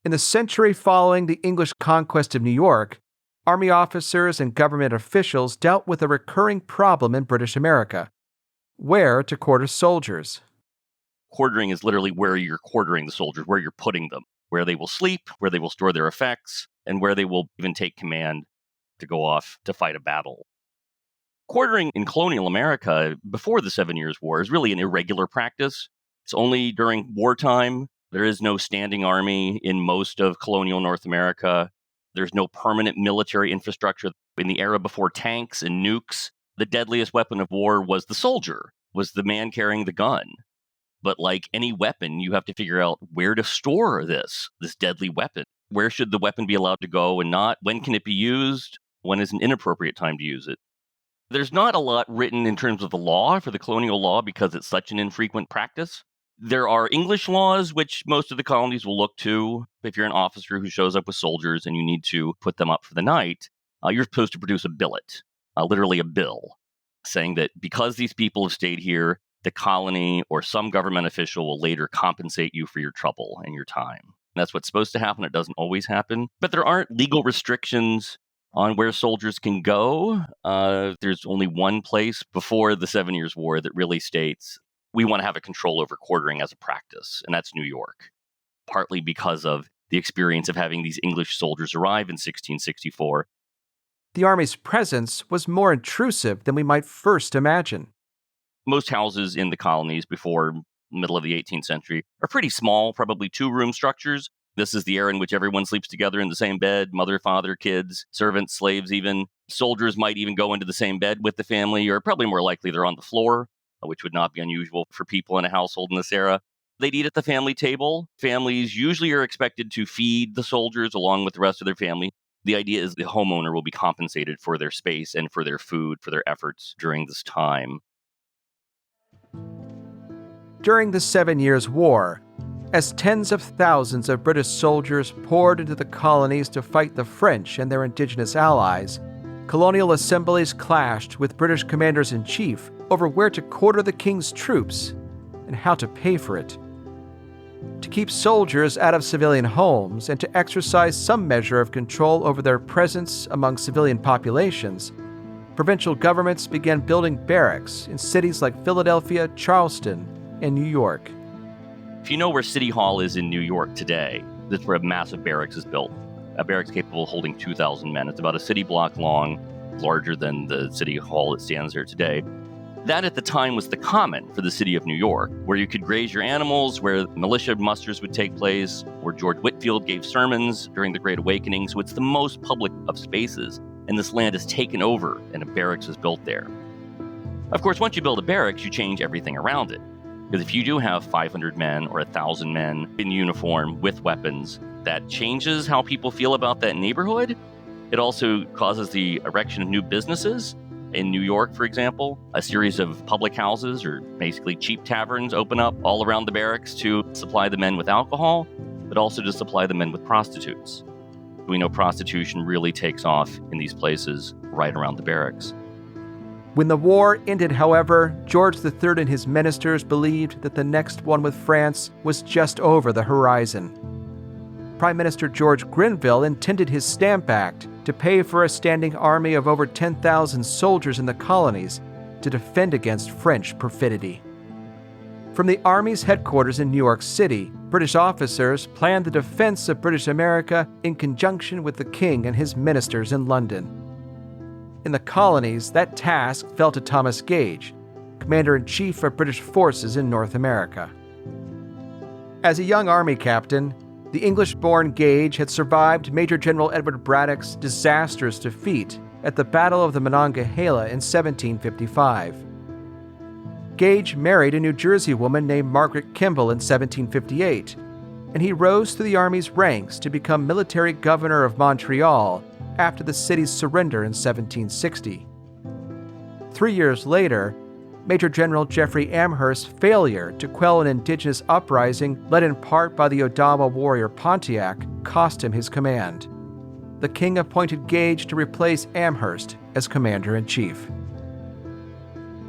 In the century following the English conquest of New York, Army officers and government officials dealt with a recurring problem in British America: where to quarter soldiers.
Quartering is literally where you're quartering the soldiers, where you're putting them, where they will sleep, where they will store their effects, and where they will even take command to go off to fight a battle. Quartering in colonial America before the 7 Years' War is really an irregular practice. It's only during wartime. There is no standing army in most of colonial North America. There's no permanent military infrastructure. In the era before tanks and nukes, the deadliest weapon of war was the soldier, was the man carrying the gun. But like any weapon, you have to figure out where to store this deadly weapon. Where should the weapon be allowed to go and not? When can it be used? When is an inappropriate time to use it? There's not a lot written in terms of the law for the colonial law because it's such an infrequent practice. There are English laws, which most of the colonies will look to. If you're an officer who shows up with soldiers and you need to put them up for the night, you're supposed to produce a billet, literally a bill, saying that because these people have stayed here, the colony or some government official will later compensate you for your trouble and your time. And that's what's supposed to happen. It doesn't always happen. But there aren't legal restrictions on where soldiers can go. There's only one place before the 7 Years' War that really states we want to have a control over quartering as a practice, and that's New York, partly because of the experience of having these English soldiers arrive in 1664.
The Army's presence was more intrusive than we might first imagine.
Most houses in the colonies before the middle of the 18th century are pretty small, probably 2-room structures. This is the era in which everyone sleeps together in the same bed, mother, father, kids, servants, slaves even. Soldiers might even go into the same bed with the family, or probably more likely they're on the floor, which would not be unusual for people in a household in this era. They'd eat at the family table. Families usually are expected to feed the soldiers along with the rest of their family. The idea is the homeowner will be compensated for their space and for their food, for their efforts during this time.
During the 7 Years' War, as tens of thousands of British soldiers poured into the colonies to fight the French and their indigenous allies, colonial assemblies clashed with British commanders-in-chief over where to quarter the king's troops and how to pay for it. To keep soldiers out of civilian homes and to exercise some measure of control over their presence among civilian populations, provincial governments began building barracks in cities like Philadelphia, Charleston, and New York.
If you know where City Hall is in New York today, that's where a massive barracks is built. A barracks capable of holding 2,000 men. It's about a city block long, larger than the City Hall that stands there today. That at the time was the common for the city of New York, where you could graze your animals, where militia musters would take place, where George Whitefield gave sermons during the Great Awakening. So it's the most public of spaces, and this land is taken over and a barracks is built there. Of course, once you build a barracks, you change everything around it. Because if you do have 500 men or 1,000 men in uniform with weapons, that changes how people feel about that neighborhood. It also causes the erection of new businesses. In New York, for example, a series of public houses, or basically cheap taverns, open up all around the barracks to supply the men with alcohol, but also to supply the men with prostitutes. We know prostitution really takes off in these places right around the barracks.
When the war ended, however, George III and his ministers believed that the next one with France was just over the horizon. Prime Minister George Grenville intended his Stamp Act to pay for a standing army of over 10,000 soldiers in the colonies to defend against French perfidy. From the Army's headquarters in New York City, British officers planned the defense of British America in conjunction with the King and his ministers in London. In the colonies, that task fell to Thomas Gage, Commander-in-Chief of British forces in North America. As a young Army captain, the English-born Gage had survived Major General Edward Braddock's disastrous defeat at the Battle of the Monongahela in 1755. Gage married a New Jersey woman named Margaret Kimball in 1758, and he rose through the Army's ranks to become military governor of Montreal after the city's surrender in 1760. 3 years later, Major General Jeffrey Amherst's failure to quell an indigenous uprising, led in part by the Odawa warrior Pontiac, cost him his command. The king appointed Gage to replace Amherst as commander-in-chief.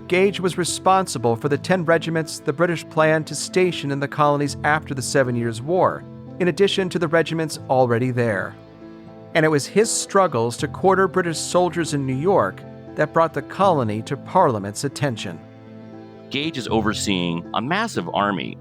Gage was responsible for the 10 regiments the British planned to station in the colonies after the 7 Years' War, in addition to the regiments already there. And it was his struggles to quarter British soldiers in New York that brought the colony to Parliament's attention.
Gage is overseeing a massive army.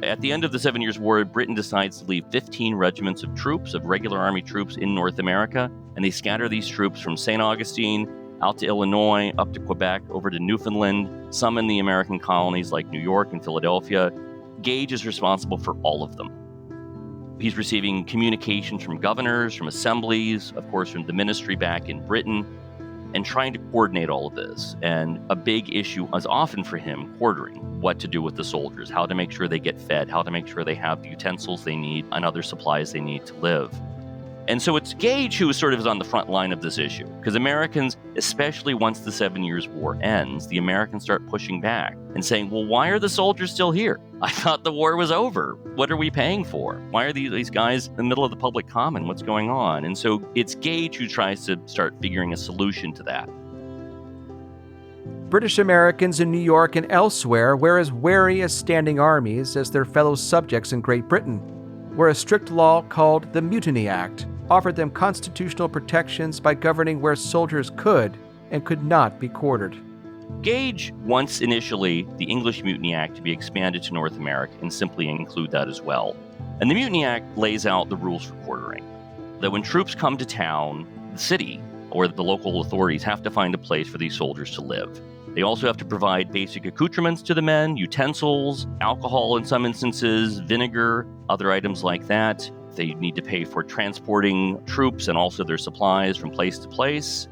At the end of the 7 Years' War, Britain decides to leave 15 regiments of troops, of regular army troops in North America, and they scatter these troops from St. Augustine out to Illinois, up to Quebec, over to Newfoundland, some in the American colonies like New York and Philadelphia. Gage is responsible for all of them. He's receiving communications from governors, from assemblies, of course, from the ministry back in Britain, and trying to coordinate all of this. And a big issue is often for him quartering what to do with the soldiers, how to make sure they get fed, how to make sure they have the utensils they need and other supplies they need to live. And so it's Gage who sort of is on the front line of this issue, because Americans, especially once the 7 Years' War ends, the Americans start pushing back and saying, well, why are the soldiers still here? I thought the war was over. What are we paying for? Why are these guys in the middle of the public common? What's going on? And so it's Gage who tries to start figuring a solution to that.
British Americans in New York and elsewhere were as wary as standing armies as their fellow subjects in Great Britain, where a strict law called the Mutiny Act offered them constitutional protections by governing where soldiers could and could not be quartered.
Gage wants initially the English Mutiny Act to be expanded to North America and simply include that as well. And the Mutiny Act lays out the rules for quartering. That when troops come to town, the city or the local authorities have to find a place for these soldiers to live. They also have to provide basic accoutrements to the men, utensils, alcohol in some instances, vinegar, other items like that. They need to pay for transporting troops and also their supplies from place to place.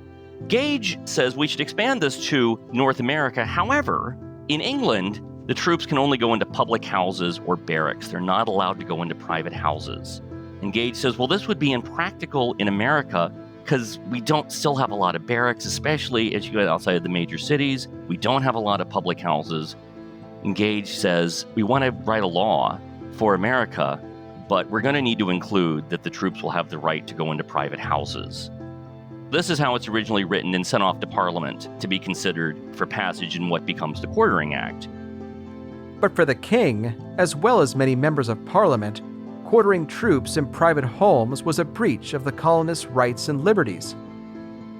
Gage says we should expand this to North America. However, in England, the troops can only go into public houses or barracks. They're not allowed to go into private houses. And Gage says, well, this would be impractical in America because we don't still have a lot of barracks, especially as you go outside of the major cities. We don't have a lot of public houses. And Gage says, we want to write a law for America, but we're going to need to include that the troops will have the right to go into private houses. This is how it's originally written and sent off to Parliament to be considered for passage in what becomes the Quartering Act.
But for the king, as well as many members of Parliament, quartering troops in private homes was a breach of the colonists' rights and liberties.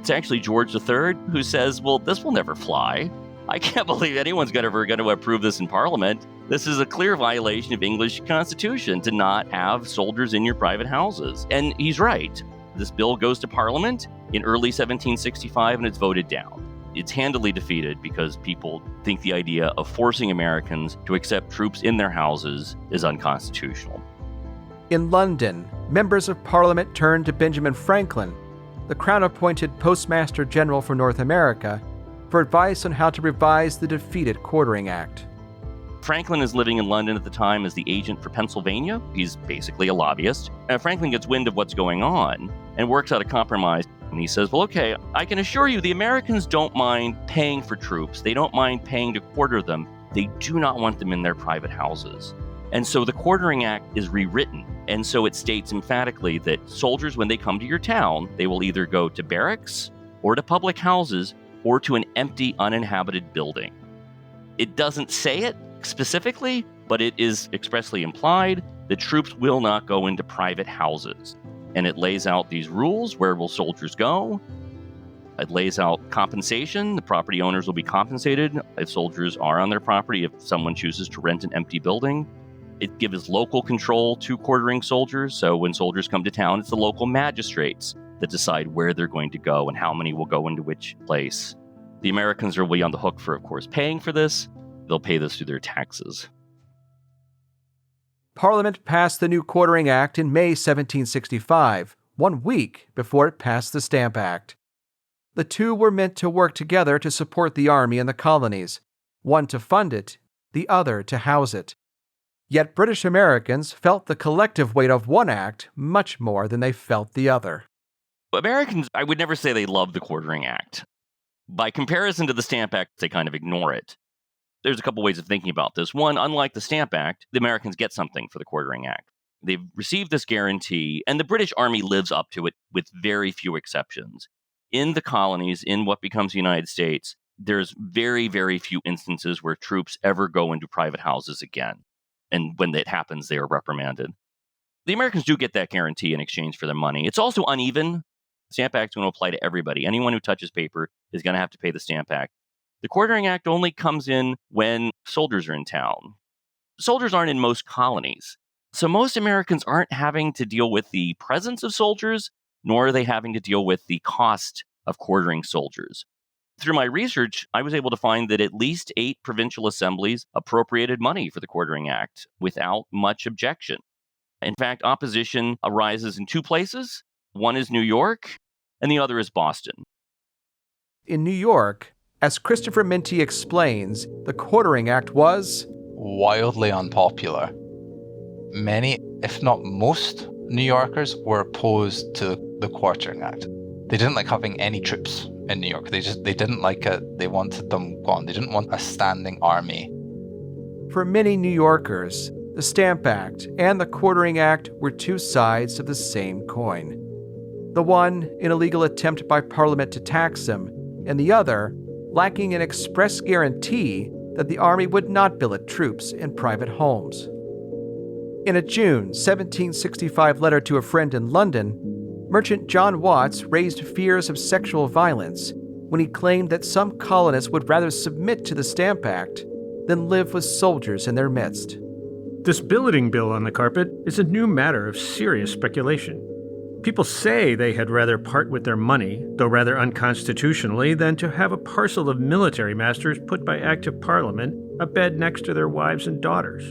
It's actually George III who says, well, this will never fly. I can't believe anyone's ever going to approve this in Parliament. This is a clear violation of English Constitution to not have soldiers in your private houses. And he's right. This bill goes to Parliament in early 1765 and it's voted down. It's handily defeated because people think the idea of forcing Americans to accept troops in their houses is unconstitutional.
In London, members of Parliament turned to Benjamin Franklin, the Crown-appointed Postmaster General for North America, for advice on how to revise the defeated Quartering Act.
Franklin is living in London at the time as the agent for Pennsylvania. He's basically a lobbyist. Franklin gets wind of what's going on and works out a compromise. And he says, well, okay, I can assure you the Americans don't mind paying for troops. They don't mind paying to quarter them. They do not want them in their private houses. And so the Quartering Act is rewritten. And so it states emphatically that soldiers, when they come to your town, they will either go to barracks or to public houses or to an empty, uninhabited building. It doesn't say it specifically, but it is expressly implied that troops will not go into private houses. And it lays out these rules. Where will soldiers go? It lays out compensation. The property owners will be compensated if soldiers are on their property, if someone chooses to rent an empty building. It gives local control to quartering soldiers. So when soldiers come to town, it's the local magistrates that decide where they're going to go and how many will go into which place. The Americans are way on the hook for, of course, paying for this. They'll pay this through their taxes.
Parliament passed the new Quartering Act in May 1765, 1 week before it passed the Stamp Act. The two were meant to work together to support the army in the colonies, one to fund it, the other to house it. Yet British Americans felt the collective weight of one act much more than they felt the other.
Americans, I would never say they love the Quartering Act. By comparison to the Stamp Act, they kind of ignore it. There's a couple ways of thinking about this. One, unlike the Stamp Act, the Americans get something for the Quartering Act. They've received this guarantee, and the British Army lives up to it with very few exceptions. In the colonies, in what becomes the United States, there's very, very few instances where troops ever go into private houses again. And when that happens, they are reprimanded. The Americans do get that guarantee in exchange for their money. It's also uneven. The Stamp Act is going to apply to everybody. Anyone who touches paper is going to have to pay the Stamp Act. The Quartering Act only comes in when soldiers are in town. Soldiers aren't in most colonies. So most Americans aren't having to deal with the presence of soldiers, nor are they having to deal with the cost of quartering soldiers. Through my research, I was able to find that at least 8 provincial assemblies appropriated money for the Quartering Act without much objection. In fact, opposition arises in 2 places. One is New York, and the other is Boston.
In New York, as Christopher Minty explains, the Quartering Act was
wildly unpopular. Many, if not most, New Yorkers were opposed to the Quartering Act. They didn't like having any troops in New York. They didn't like it. They wanted them gone. They didn't want a standing army.
For many New Yorkers, the Stamp Act and the Quartering Act were 2 sides of the same coin. The one, an illegal attempt by Parliament to tax them, and the other, lacking an express guarantee that the army would not billet troops in private homes. In a June 1765 letter to a friend in London, merchant John Watts raised fears of sexual violence when he claimed that some colonists would rather submit to the Stamp Act than live with soldiers in their midst.
This billeting bill on the carpet is a new matter of serious speculation. People say they had rather part with their money, though rather unconstitutionally, than to have a parcel of military masters put by Act of Parliament a bed next to their wives and daughters.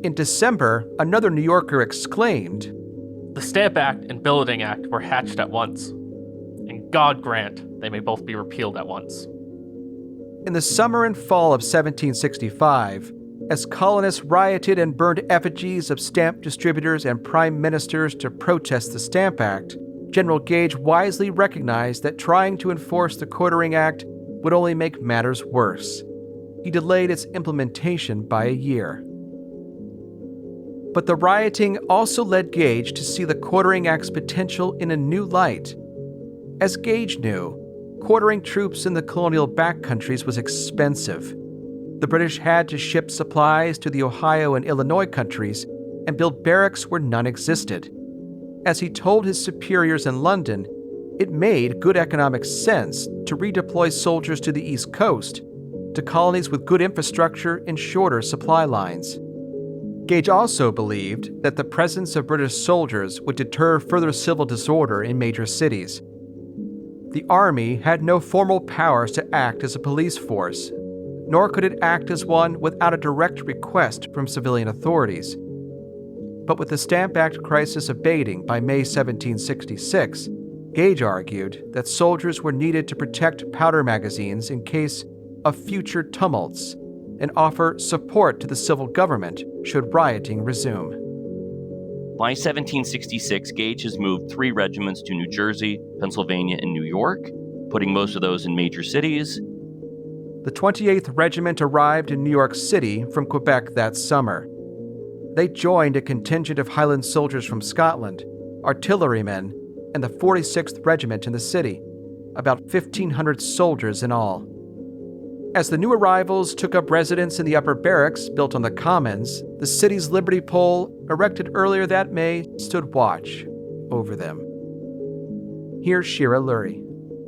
In December, another New Yorker exclaimed,
"The Stamp Act and Billeting Act were hatched at once, and God grant they may both be repealed at once."
In the summer and fall of 1765, as colonists rioted and burned effigies of stamp distributors and prime ministers to protest the Stamp Act, General Gage wisely recognized that trying to enforce the Quartering Act would only make matters worse. He delayed its implementation by a year. But the rioting also led Gage to see the Quartering Act's potential in a new light. As Gage knew, quartering troops in the colonial backcountries was expensive. The British had to ship supplies to the Ohio and Illinois countries and build barracks where none existed. As he told his superiors in London, it made good economic sense to redeploy soldiers to the East Coast, to colonies with good infrastructure and shorter supply lines. Gage also believed that the presence of British soldiers would deter further civil disorder in major cities. The Army had no formal powers to act as a police force, nor could it act as one without a direct request from civilian authorities. But with the Stamp Act crisis abating by May 1766, Gage argued that soldiers were needed to protect powder magazines in case of future tumults and offer support to the civil government should rioting resume.
By 1766, Gage has moved 3 regiments to New Jersey, Pennsylvania, and New York, putting most of those in major cities.
The 28th Regiment arrived in New York City from Quebec that summer. They joined a contingent of Highland soldiers from Scotland, artillerymen, and the 46th Regiment in the city, about 1,500 soldiers in all. As the new arrivals took up residence in the upper barracks built on the Commons, the city's Liberty Pole, erected earlier that May, stood watch over them. Here's Shira Lurie.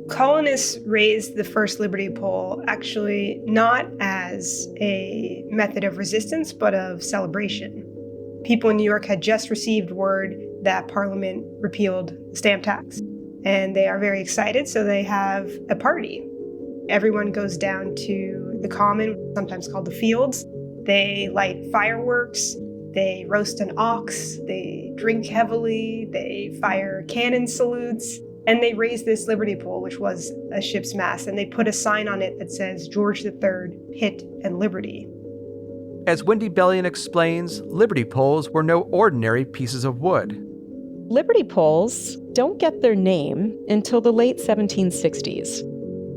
Colonists raised the first Liberty Pole actually not as a method of resistance, but of celebration. People in New York had just received word that Parliament repealed the stamp tax, and they are very excited, so they have a party. Everyone goes down to the Common, sometimes called the Fields. They light fireworks, they roast an ox, they drink heavily, they fire cannon salutes, and they raise this Liberty Pole, which was a ship's mast, and they put a sign on it that says George III, Pitt, and Liberty.
As Wendy Bellion explains, Liberty poles were no ordinary pieces of wood.
Liberty poles don't get their name until the late 1760s.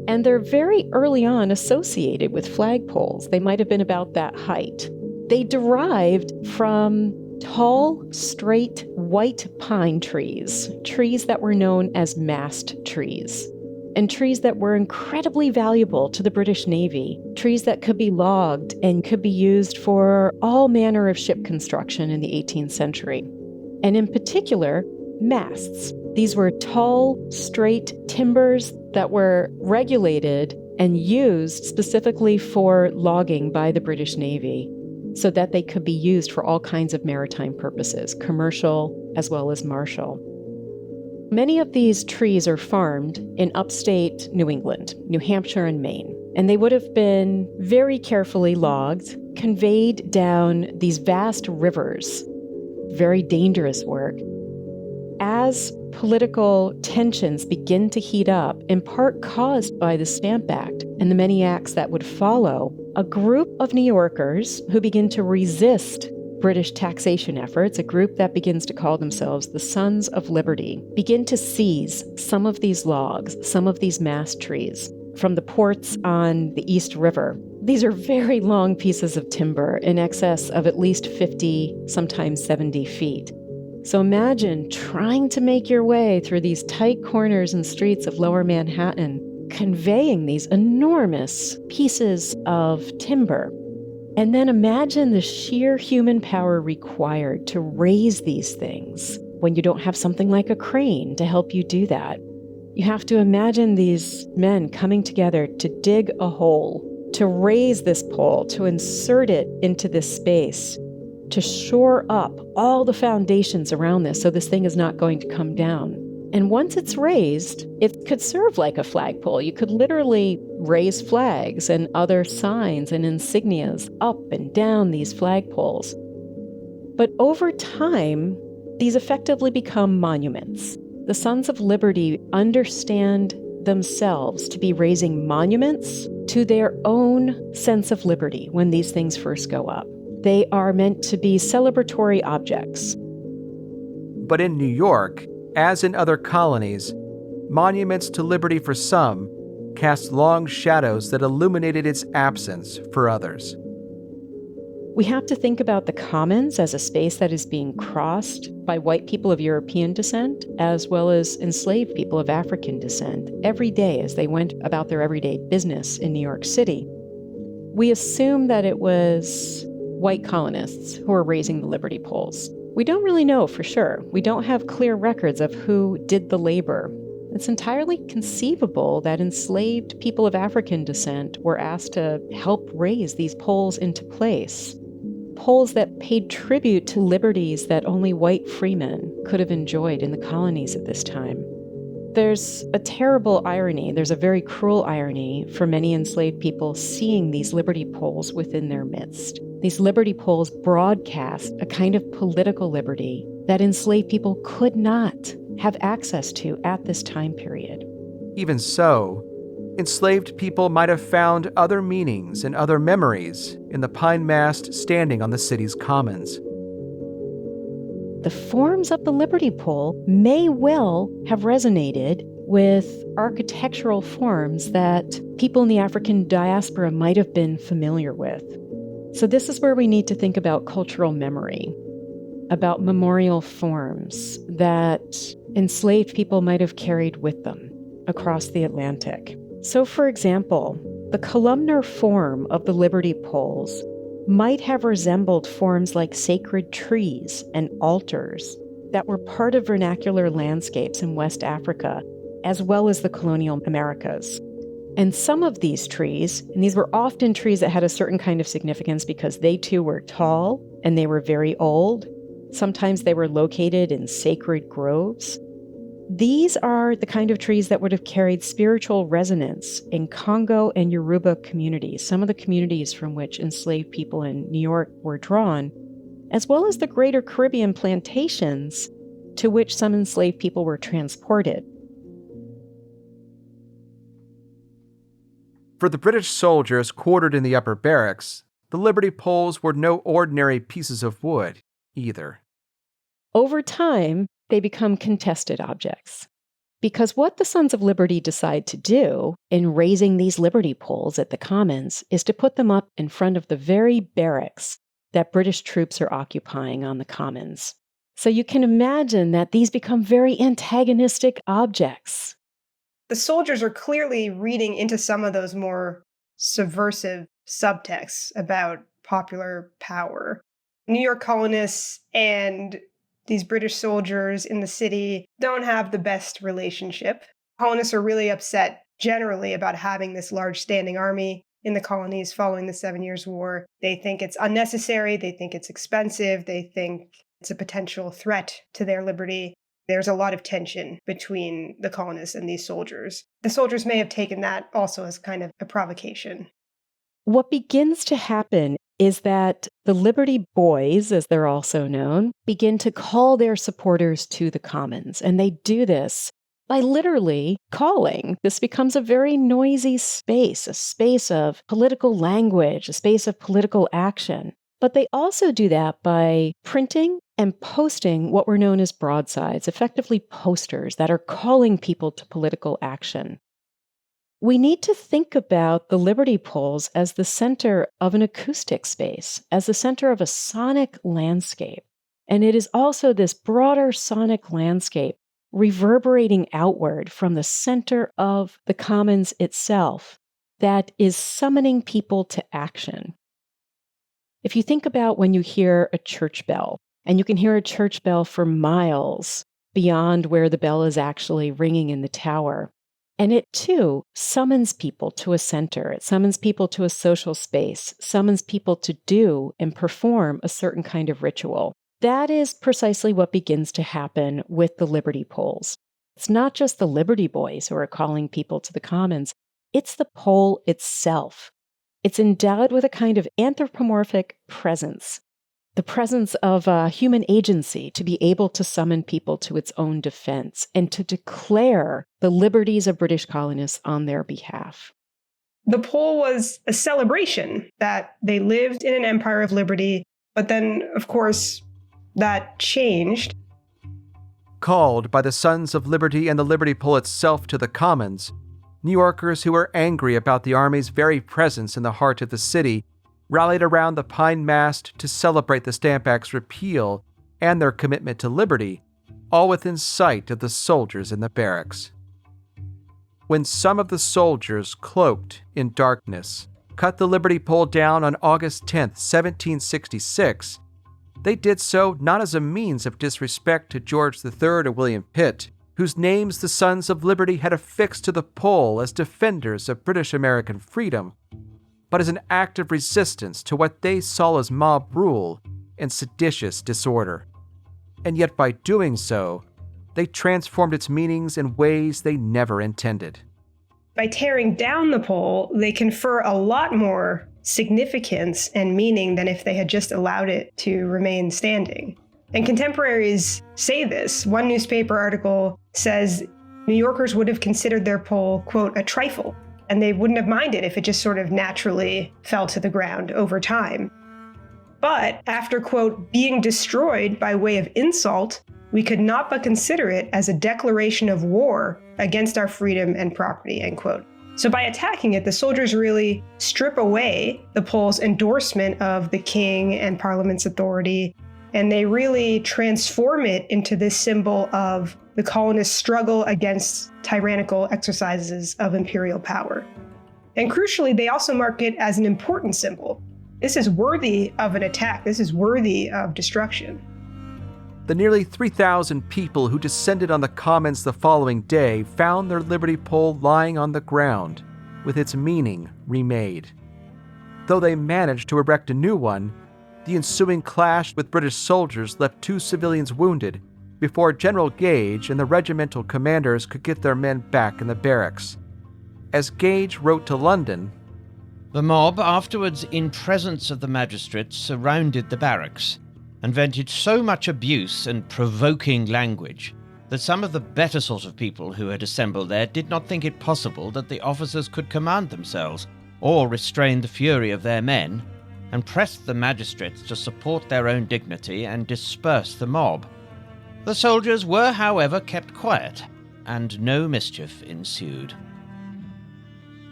And they're very early on associated with flagpoles. They might have been about that height. They derived from tall, straight, white pine trees, trees that were known as mast trees, and trees that were incredibly valuable to the British Navy, trees that could be logged and could be used for all manner of ship construction in the 18th century. And in particular, masts. These were tall, straight timbers that were regulated and used specifically for logging by the British Navy so that they could be used for all kinds of maritime purposes, commercial as well as martial. Many of these trees are farmed in upstate New England, New Hampshire, and Maine, and they would have been very carefully logged, conveyed down these vast rivers, very dangerous work. As political tensions begin to heat up, in part caused by the Stamp Act and the many acts that would follow, a group of New Yorkers who begin to resist British taxation efforts, a group that begins to call themselves the Sons of Liberty, begin to seize some of these logs, some of these mast trees from the ports on the East River. These are very long pieces of timber in excess of at least 50, sometimes 70 feet. So imagine trying to make your way through these tight corners and streets of Lower Manhattan, conveying these enormous pieces of timber. And then imagine the sheer human power required to raise these things when you don't have something like a crane to help you do that. You have to imagine these men coming together to dig a hole, to raise this pole, to insert it into this space, to shore up all the foundations around this so this thing is not going to come down. And once it's raised, it could serve like a flagpole. You could literally raise flags and other signs and insignias up and down these flagpoles. But over time, these effectively become monuments. The Sons of Liberty understand themselves to be raising monuments to their own sense of liberty when these things first go up. They are meant to be celebratory objects.
But in New York, as in other colonies, monuments to liberty for some cast long shadows that illuminated its absence for others.
We have to think about the Commons as a space that is being crossed by white people of European descent, as well as enslaved people of African descent, every day as they went about their everyday business in New York City. We assume that it was white colonists who were raising the Liberty poles. We don't really know for sure. We don't have clear records of who did the labor. It's entirely conceivable that enslaved people of African descent were asked to help raise these poles into place. Poles that paid tribute to liberties that only white freemen could have enjoyed in the colonies at this time. There's a terrible irony, there's a very cruel irony for many enslaved people seeing these liberty poles within their midst. These liberty poles broadcast a kind of political liberty that enslaved people could not have access to at this time period.
Even so, enslaved people might have found other meanings and other memories in the pine mast standing on the city's commons.
The forms of the liberty pole may well have resonated with architectural forms that people in the African diaspora might have been familiar with. So this is where we need to think about cultural memory, about memorial forms that enslaved people might have carried with them across the Atlantic. So, for example, the columnar form of the liberty poles might have resembled forms like sacred trees and altars that were part of vernacular landscapes in West Africa, as well as the colonial Americas. And some of these trees, and these were often trees that had a certain kind of significance because they too were tall and they were very old. Sometimes they were located in sacred groves. These are the kind of trees that would have carried spiritual resonance in Congo and Yoruba communities, some of the communities from which enslaved people in New York were drawn, as well as the greater Caribbean plantations to which some enslaved people were transported.
For the British soldiers quartered in the upper barracks, the liberty poles were no ordinary pieces of wood either.
Over time, they become contested objects. Because what the Sons of Liberty decide to do in raising these liberty poles at the Commons is to put them up in front of the very barracks that British troops are occupying on the Commons. So you can imagine that these become very antagonistic objects.
The soldiers are clearly reading into some of those more subversive subtexts about popular power. New York colonists and these British soldiers in the city don't have the best relationship. Colonists are really upset generally about having this large standing army in the colonies following the 7 Years' War. They think it's unnecessary. They think it's expensive. They think it's a potential threat to their liberty. There's a lot of tension between the colonists and these soldiers. The soldiers may have taken that also as kind of a provocation.
What begins to happen is that the Liberty Boys, as they're also known, begin to call their supporters to the Commons. And they do this by literally calling. This becomes a very noisy space, a space of political language, a space of political action. But they also do that by printing and posting what were known as broadsides, effectively posters that are calling people to political action. We need to think about the liberty poles as the center of an acoustic space, as the center of a sonic landscape. And it is also this broader sonic landscape reverberating outward from the center of the Commons itself that is summoning people to action. If you think about when you hear a church bell, and you can hear a church bell for miles beyond where the bell is actually ringing in the tower, and it too summons people to a center. It summons people to a social space, summons people to do and perform a certain kind of ritual. That is precisely what begins to happen with the Liberty Poles. It's not just the Liberty Boys who are calling people to the Commons, it's the pole itself. It's endowed with a kind of anthropomorphic presence, the presence of human agency to be able to summon people to its own defense and to declare the liberties of British colonists on their behalf.
The pole was a celebration that they lived in an empire of liberty, but then, of course, that changed.
Called by the Sons of Liberty and the Liberty Pole itself to the Commons, New Yorkers who were angry about the Army's very presence in the heart of the city rallied around the pine mast to celebrate the Stamp Act's repeal and their commitment to liberty, all within sight of the soldiers in the barracks. When some of the soldiers, cloaked in darkness, cut the Liberty Pole down on August 10, 1766, they did so not as a means of disrespect to George III or William Pitt, whose names the Sons of Liberty had affixed to the pole as defenders of British American freedom, but as an act of resistance to what they saw as mob rule and seditious disorder. And yet by doing so, they transformed its meanings in ways they never intended.
By tearing down the pole, they confer a lot more significance and meaning than if they had just allowed it to remain standing. And contemporaries say this. One newspaper article says New Yorkers would have considered their pole, quote, a trifle, and they wouldn't have minded if it just sort of naturally fell to the ground over time. But after, quote, being destroyed by way of insult, we could not but consider it as a declaration of war against our freedom and property, end quote. So by attacking it, the soldiers really strip away the pole's endorsement of the king and Parliament's authority, and they really transform it into this symbol of the colonists' struggle against tyrannical exercises of imperial power. And crucially, they also mark it as an important symbol. This is worthy of an attack. This is worthy of destruction.
The nearly 3,000 people who descended on the commons the following day found their Liberty Pole lying on the ground, with its meaning remade. Though they managed to erect a new one, the ensuing clash with British soldiers left 2 civilians wounded before General Gage and the regimental commanders could get their men back in the barracks. As Gage wrote to London,
"The mob afterwards, in presence of the magistrates, surrounded the barracks and vented so much abuse and provoking language that some of the better sort of people who had assembled there did not think it possible that the officers could command themselves or restrain the fury of their men, and pressed the magistrates to support their own dignity and disperse the mob. The soldiers were, however, kept quiet, and no mischief ensued."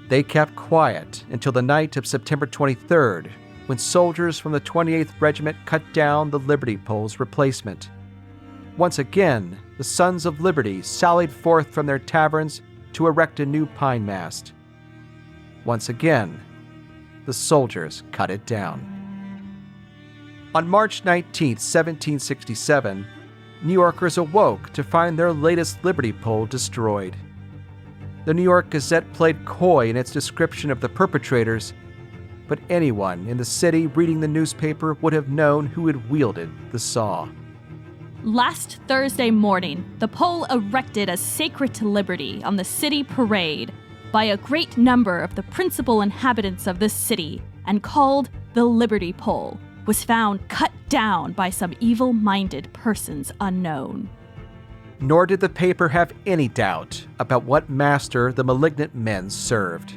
They kept quiet until the night of September 23rd, when soldiers from the 28th Regiment cut down the Liberty Pole's replacement. Once again, the Sons of Liberty sallied forth from their taverns to erect a new pine mast. Once again, the soldiers cut it down. On March 19, 1767, New Yorkers awoke to find their latest Liberty Pole destroyed. The New York Gazette played coy in its description of the perpetrators, but anyone in the city reading the newspaper would have known who had wielded the saw.
Last Thursday morning, the pole erected as sacred to liberty on the city parade by a great number of the principal inhabitants of this city and called the Liberty Pole, was found cut down by some evil-minded persons unknown.
Nor did the paper have any doubt about what master the malignant men served.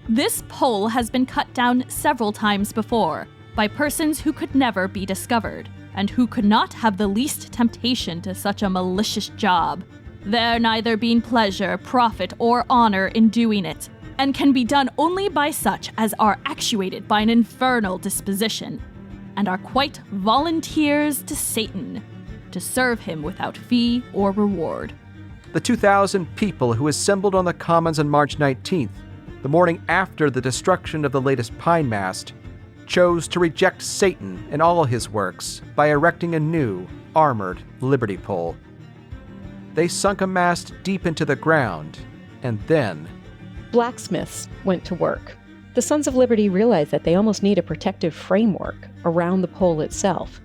This pole has been cut down several times before by persons who could never be discovered and who could not have the least temptation to such a malicious job, there neither being pleasure, profit, or honor in doing it, and can be done only by such as are actuated by an infernal disposition, and are quite volunteers to Satan, to serve him without fee or reward.
The 2,000 people who assembled on the Commons on March 19th, the morning after the destruction of the latest pine mast, chose to reject Satan and all his works by erecting a new, armored Liberty Pole. They sunk a mast deep into the ground, and then
blacksmiths went to work. The Sons of Liberty realized that they almost need a protective framework around the pole itself.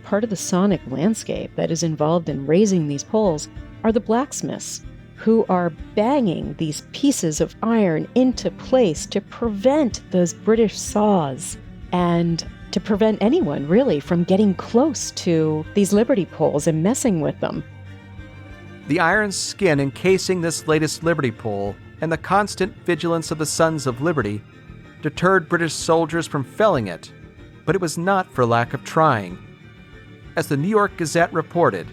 Part of the sonic landscape that is involved in raising these poles are the blacksmiths, who are banging these pieces of iron into place to prevent those British saws and to prevent anyone really from getting close to these Liberty Poles and messing with them.
The iron skin encasing this latest Liberty Pole and the constant vigilance of the Sons of Liberty deterred British soldiers from felling it, but it was not for lack of trying. As the New York Gazette reported,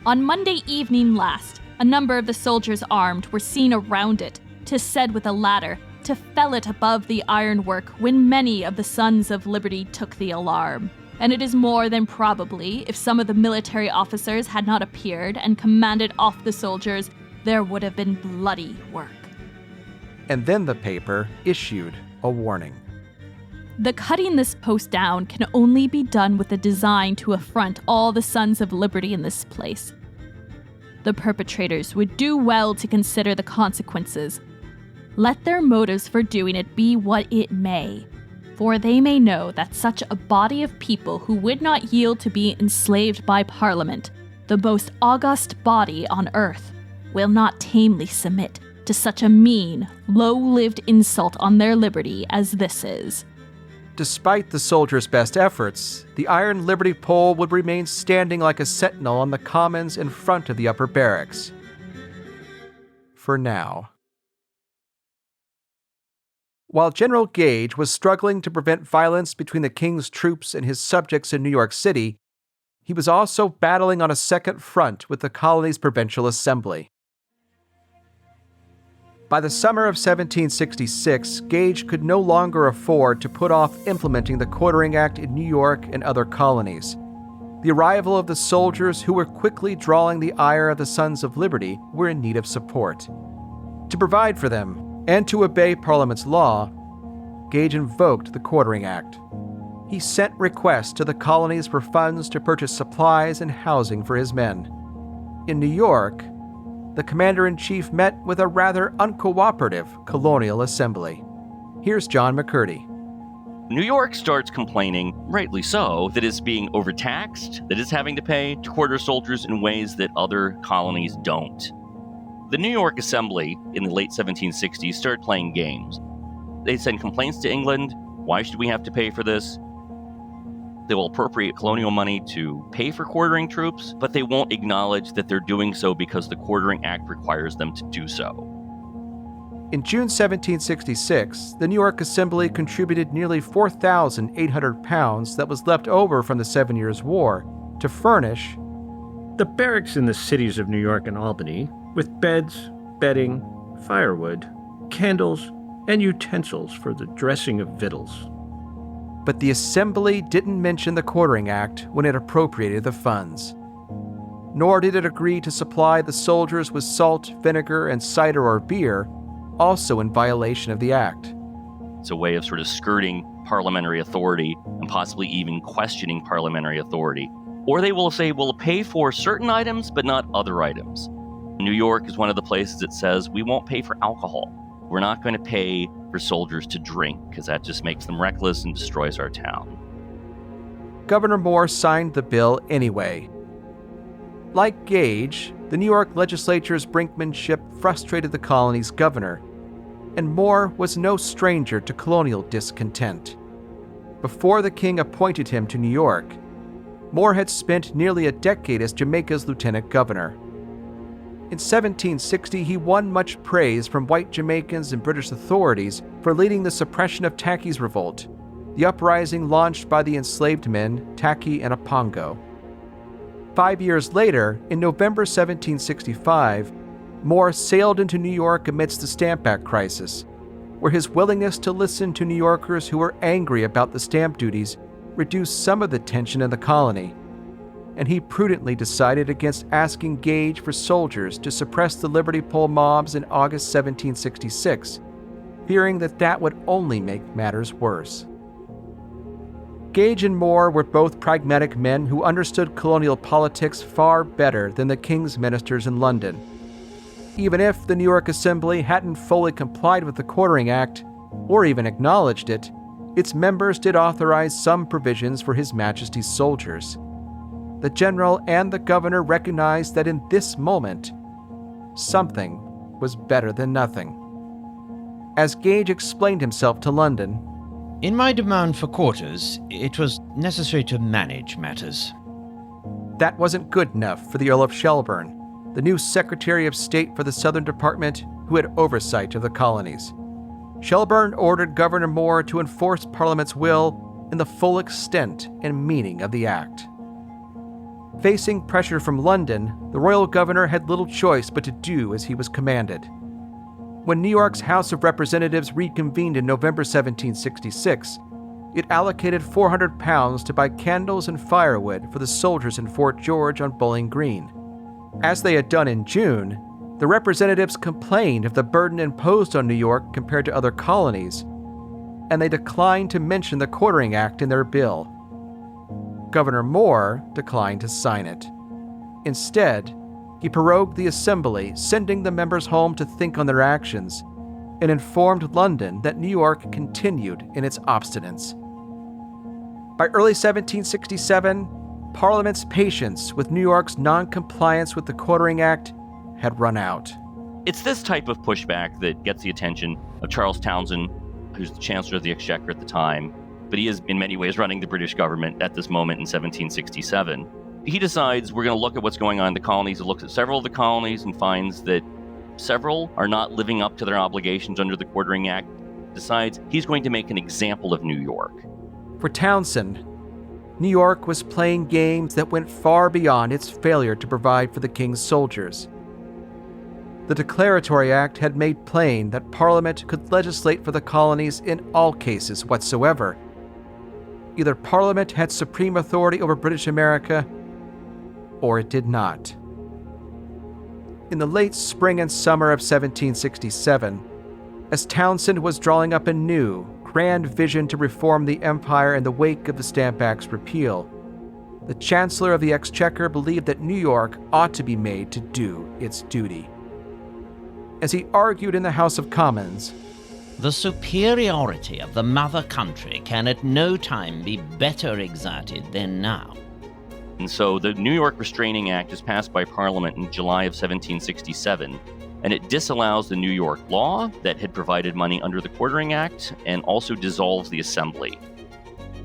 On Monday evening last, a number of the soldiers armed were seen around it, 'tis said with a ladder, to fell it above the ironwork when many of the Sons of Liberty took the alarm. And it is more than probably, if some of the military officers had not appeared and commanded off the soldiers, there would have been bloody work.
And then the paper issued a warning.
The cutting this post down can only be done with a design to affront all the Sons of Liberty in this place. the perpetrators would do well to consider the consequences. Let their motives for doing it be what it may, for they may know that such a body of people who would not yield to be enslaved by Parliament, the most august body on earth, will not tamely submit to such a mean, low-lived insult on their liberty as this is.
Despite the soldiers' best efforts, the iron liberty pole would remain standing like a sentinel on the commons in front of the upper barracks. For now. While General Gage was struggling to prevent violence between the king's troops and his subjects in New York City, he was also battling on a second front with the colony's provincial assembly. By the summer of 1766, Gage could no longer afford to put off implementing the Quartering Act in New York and other colonies. The arrival of the soldiers who were quickly drawing the ire of the Sons of Liberty were in need of support. To provide for them, and to obey Parliament's law, Gage invoked the Quartering Act. He sent requests to the colonies for funds to purchase supplies and housing for his men. In New York, the Commander-in-Chief met with a rather uncooperative colonial assembly. Here's John McCurdy.
New York starts complaining, rightly so, that it's being overtaxed, that it's having to pay to quarter soldiers in ways that other colonies don't. The New York Assembly in the late 1760s started playing games. They send complaints to England. Why should we have to pay for this? They will appropriate colonial money to pay for quartering troops, but they won't acknowledge that they're doing so because the Quartering Act requires them to do so.
In June 1766, the New York Assembly contributed nearly 4,800 pounds that was left over from the 7 Years' War to furnish
the barracks in the cities of New York and Albany, with beds, bedding, firewood, candles, and utensils for the dressing of victuals.
But the Assembly didn't mention the Quartering Act when it appropriated the funds. Nor did it agree to supply the soldiers with salt, vinegar, and cider or beer, also in violation of the act.
It's a way of sort of skirting parliamentary authority and possibly even questioning parliamentary authority. Or they will say, we'll pay for certain items, but not other items. New York is one of the places that says we won't pay for alcohol. We're not going to pay for soldiers to drink because that just makes them reckless and destroys our town.
Governor Moore signed the bill anyway. Like Gage, the New York legislature's brinkmanship frustrated the colony's governor, and Moore was no stranger to colonial discontent. Before the king appointed him to New York, Moore had spent nearly a decade as Jamaica's lieutenant governor. In 1760, he won much praise from white Jamaicans and British authorities for leading the suppression of Tacky's revolt, the uprising launched by the enslaved men Tacky and Apongo. 5 years later, in November 1765, Moore sailed into New York amidst the Stamp Act crisis, where his willingness to listen to New Yorkers who were angry about the stamp duties reduced some of the tension in the colony, and he prudently decided against asking Gage for soldiers to suppress the Liberty Pole mobs in August 1766, fearing that would only make matters worse. Gage and Moore were both pragmatic men who understood colonial politics far better than the king's ministers in London. Even if the New York Assembly hadn't fully complied with the Quartering Act, or even acknowledged it, its members did authorize some provisions for His Majesty's soldiers. The general and the governor recognized that in this moment, something was better than nothing. As Gage explained himself to London,
"In my demand for quarters, it was necessary to manage matters."
That wasn't good enough for the Earl of Shelburne, the new Secretary of State for the Southern Department who had oversight of the colonies. Shelburne ordered Governor Moore to enforce Parliament's will in the full extent and meaning of the act. Facing pressure from London, the royal governor had little choice but to do as he was commanded. When New York's House of Representatives reconvened in November 1766, it allocated 400 pounds to buy candles and firewood for the soldiers in Fort George on Bowling Green. As they had done in June, the representatives complained of the burden imposed on New York compared to other colonies, and they declined to mention the Quartering Act in their bill. Governor Moore declined to sign it. Instead, he prorogued the assembly, sending the members home to think on their actions, and informed London that New York continued in its obstinance. By early 1767, Parliament's patience with New York's non-compliance with the Quartering Act had run out.
It's this type of pushback that gets the attention of Charles Townshend, who's the Chancellor of the Exchequer at the time, but he is in many ways running the British government at this moment in 1767. He decides we're going to look at what's going on in the colonies. He looks at several of the colonies and finds that several are not living up to their obligations under the Quartering Act. Decides he's going to make an example of New York.
For Townshend, New York was playing games that went far beyond its failure to provide for the king's soldiers. The Declaratory Act had made plain that Parliament could legislate for the colonies in all cases whatsoever. Either Parliament had supreme authority over British America, or it did not. In the late spring and summer of 1767, as Townshend was drawing up a new, grand vision to reform the empire in the wake of the Stamp Act's repeal, the Chancellor of the Exchequer believed that New York ought to be made to do its duty. As he argued in the House of Commons,
"The superiority of the mother country can at no time be better exerted than now."
And so the New York Restraining Act is passed by Parliament in July of 1767, and it disallows the New York law that had provided money under the Quartering Act and also dissolves the Assembly.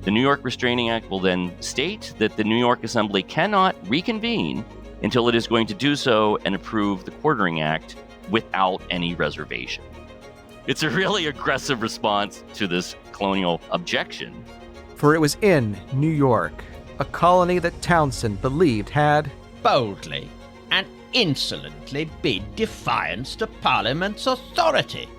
The New York Restraining Act will then state that the New York Assembly cannot reconvene until it is going to do so and approve the Quartering Act without any reservation. It's a really aggressive response to this colonial objection.
For it was in New York, a colony that Townshend believed had
boldly and insolently bid defiance to Parliament's authority,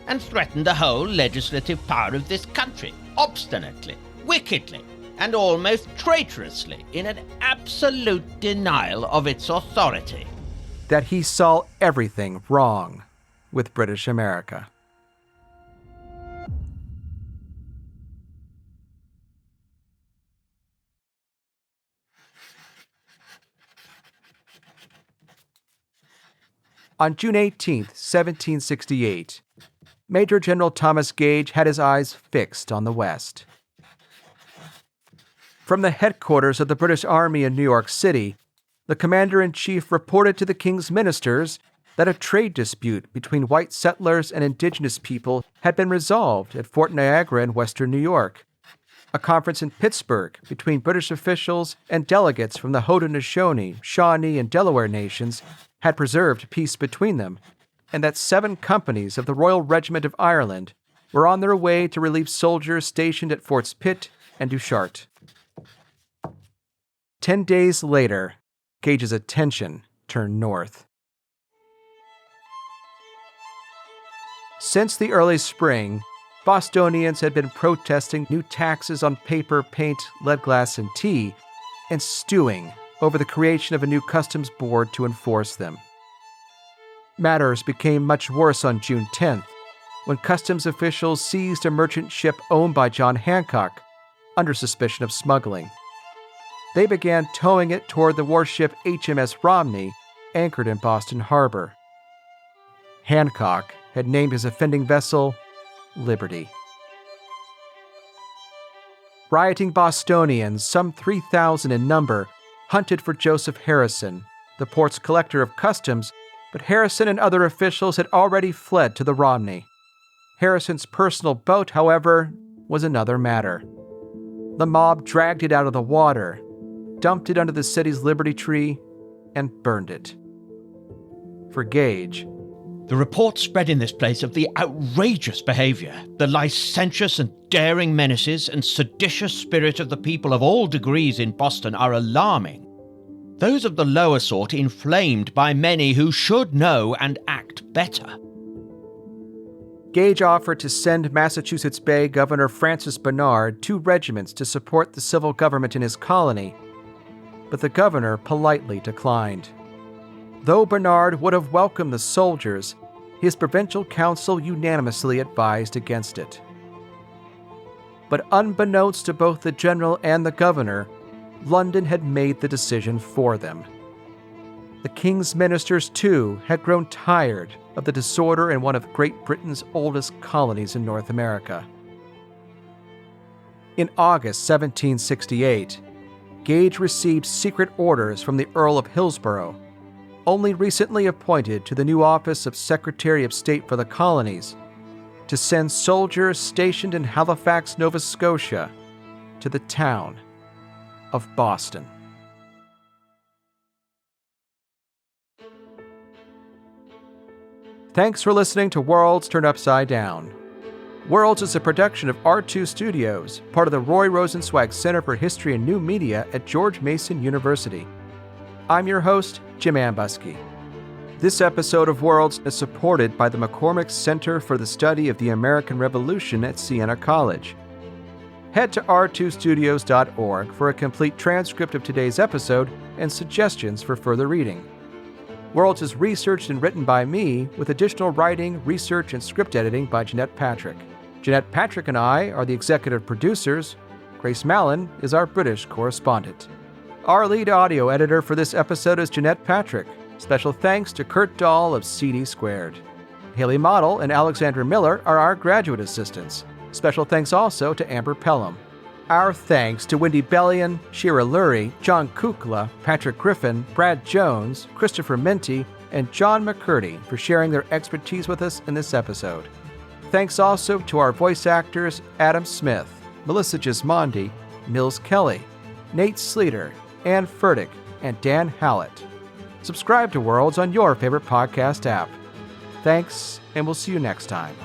and threatened the whole legislative power of this country, obstinately, wickedly, and almost traitorously, in an absolute denial of its authority.
that he saw everything wrong with British America. On June 18, 1768, Major General Thomas Gage had his eyes fixed on the West. From the headquarters of the British Army in New York City, the Commander-in-Chief reported to the King's ministers that a trade dispute between white settlers and indigenous people had been resolved at Fort Niagara in western New York. A conference in Pittsburgh between British officials and delegates from the Haudenosaunee, Shawnee, and Delaware nations had preserved peace between them, and that 7 companies of the Royal Regiment of Ireland were on their way to relieve soldiers stationed at Forts Pitt and Duchart. 10 days later, Gage's attention turned north. Since the early spring, Bostonians had been protesting new taxes on paper, paint, lead glass, and tea, and stewing over the creation of a new customs board to enforce them. Matters became much worse on June 10th, when customs officials seized a merchant ship owned by John Hancock under suspicion of smuggling. They began towing it toward the warship HMS Romney, anchored in Boston Harbor. Hancock had named his offending vessel Liberty. Rioting Bostonians, some 3,000 in number, hunted for Joseph Harrison, the port's collector of customs, but Harrison and other officials had already fled to the Romney. Harrison's personal boat, however, was another matter. The mob dragged it out of the water, dumped it under the city's Liberty Tree, and burned it. For Gage,
the report spread in this place of the outrageous behavior, the licentious and daring menaces and seditious spirit of the people of all degrees in Boston are alarming. Those of the lower sort inflamed by many who should know and act better.
Gage offered to send Massachusetts Bay Governor Francis Bernard 2 regiments to support the civil government in his colony, but the governor politely declined. Though Bernard would have welcomed the soldiers, his provincial council unanimously advised against it. But unbeknownst to both the general and the governor, London had made the decision for them. The king's ministers, too, had grown tired of the disorder in one of Great Britain's oldest colonies in North America. In August 1768, Gage received secret orders from the Earl of Hillsborough, only recently appointed to the new office of Secretary of State for the Colonies, to send soldiers stationed in Halifax, Nova Scotia, to the town of Boston. Thanks for listening to Worlds Turned Upside Down. Worlds is a production of R2 Studios, part of the Roy Rosenzweig Center for History and New Media at George Mason University. I'm your host, Jim Ambuske. This episode of Worlds is supported by the McCormick Center for the Study of the American Revolution at Siena College. Head to r2studios.org for a complete transcript of today's episode and suggestions for further reading. Worlds is researched and written by me, with additional writing, research, and script editing by Jeanette Patrick. Jeanette Patrick and I are the executive producers. Grace Mallon is our British correspondent. Our lead audio editor for this episode is Jeanette Patrick. Special thanks to Kurt Dahl of CD Squared. Haley Model and Alexandra Miller are our graduate assistants. Special thanks also to Amber Pelham. Our thanks to Wendy Bellion, Shira Lurie, John Kukla, Patrick Griffin, Brad Jones, Christopher Minty, and John McCurdy for sharing their expertise with us in this episode. Thanks also to our voice actors Adam Smith, Melissa Gismondi, Mills Kelly, Nate Sleeter, Ann Fertig, and Dan Howlett. Subscribe to Worlds on your favorite podcast app. Thanks, and we'll see you next time.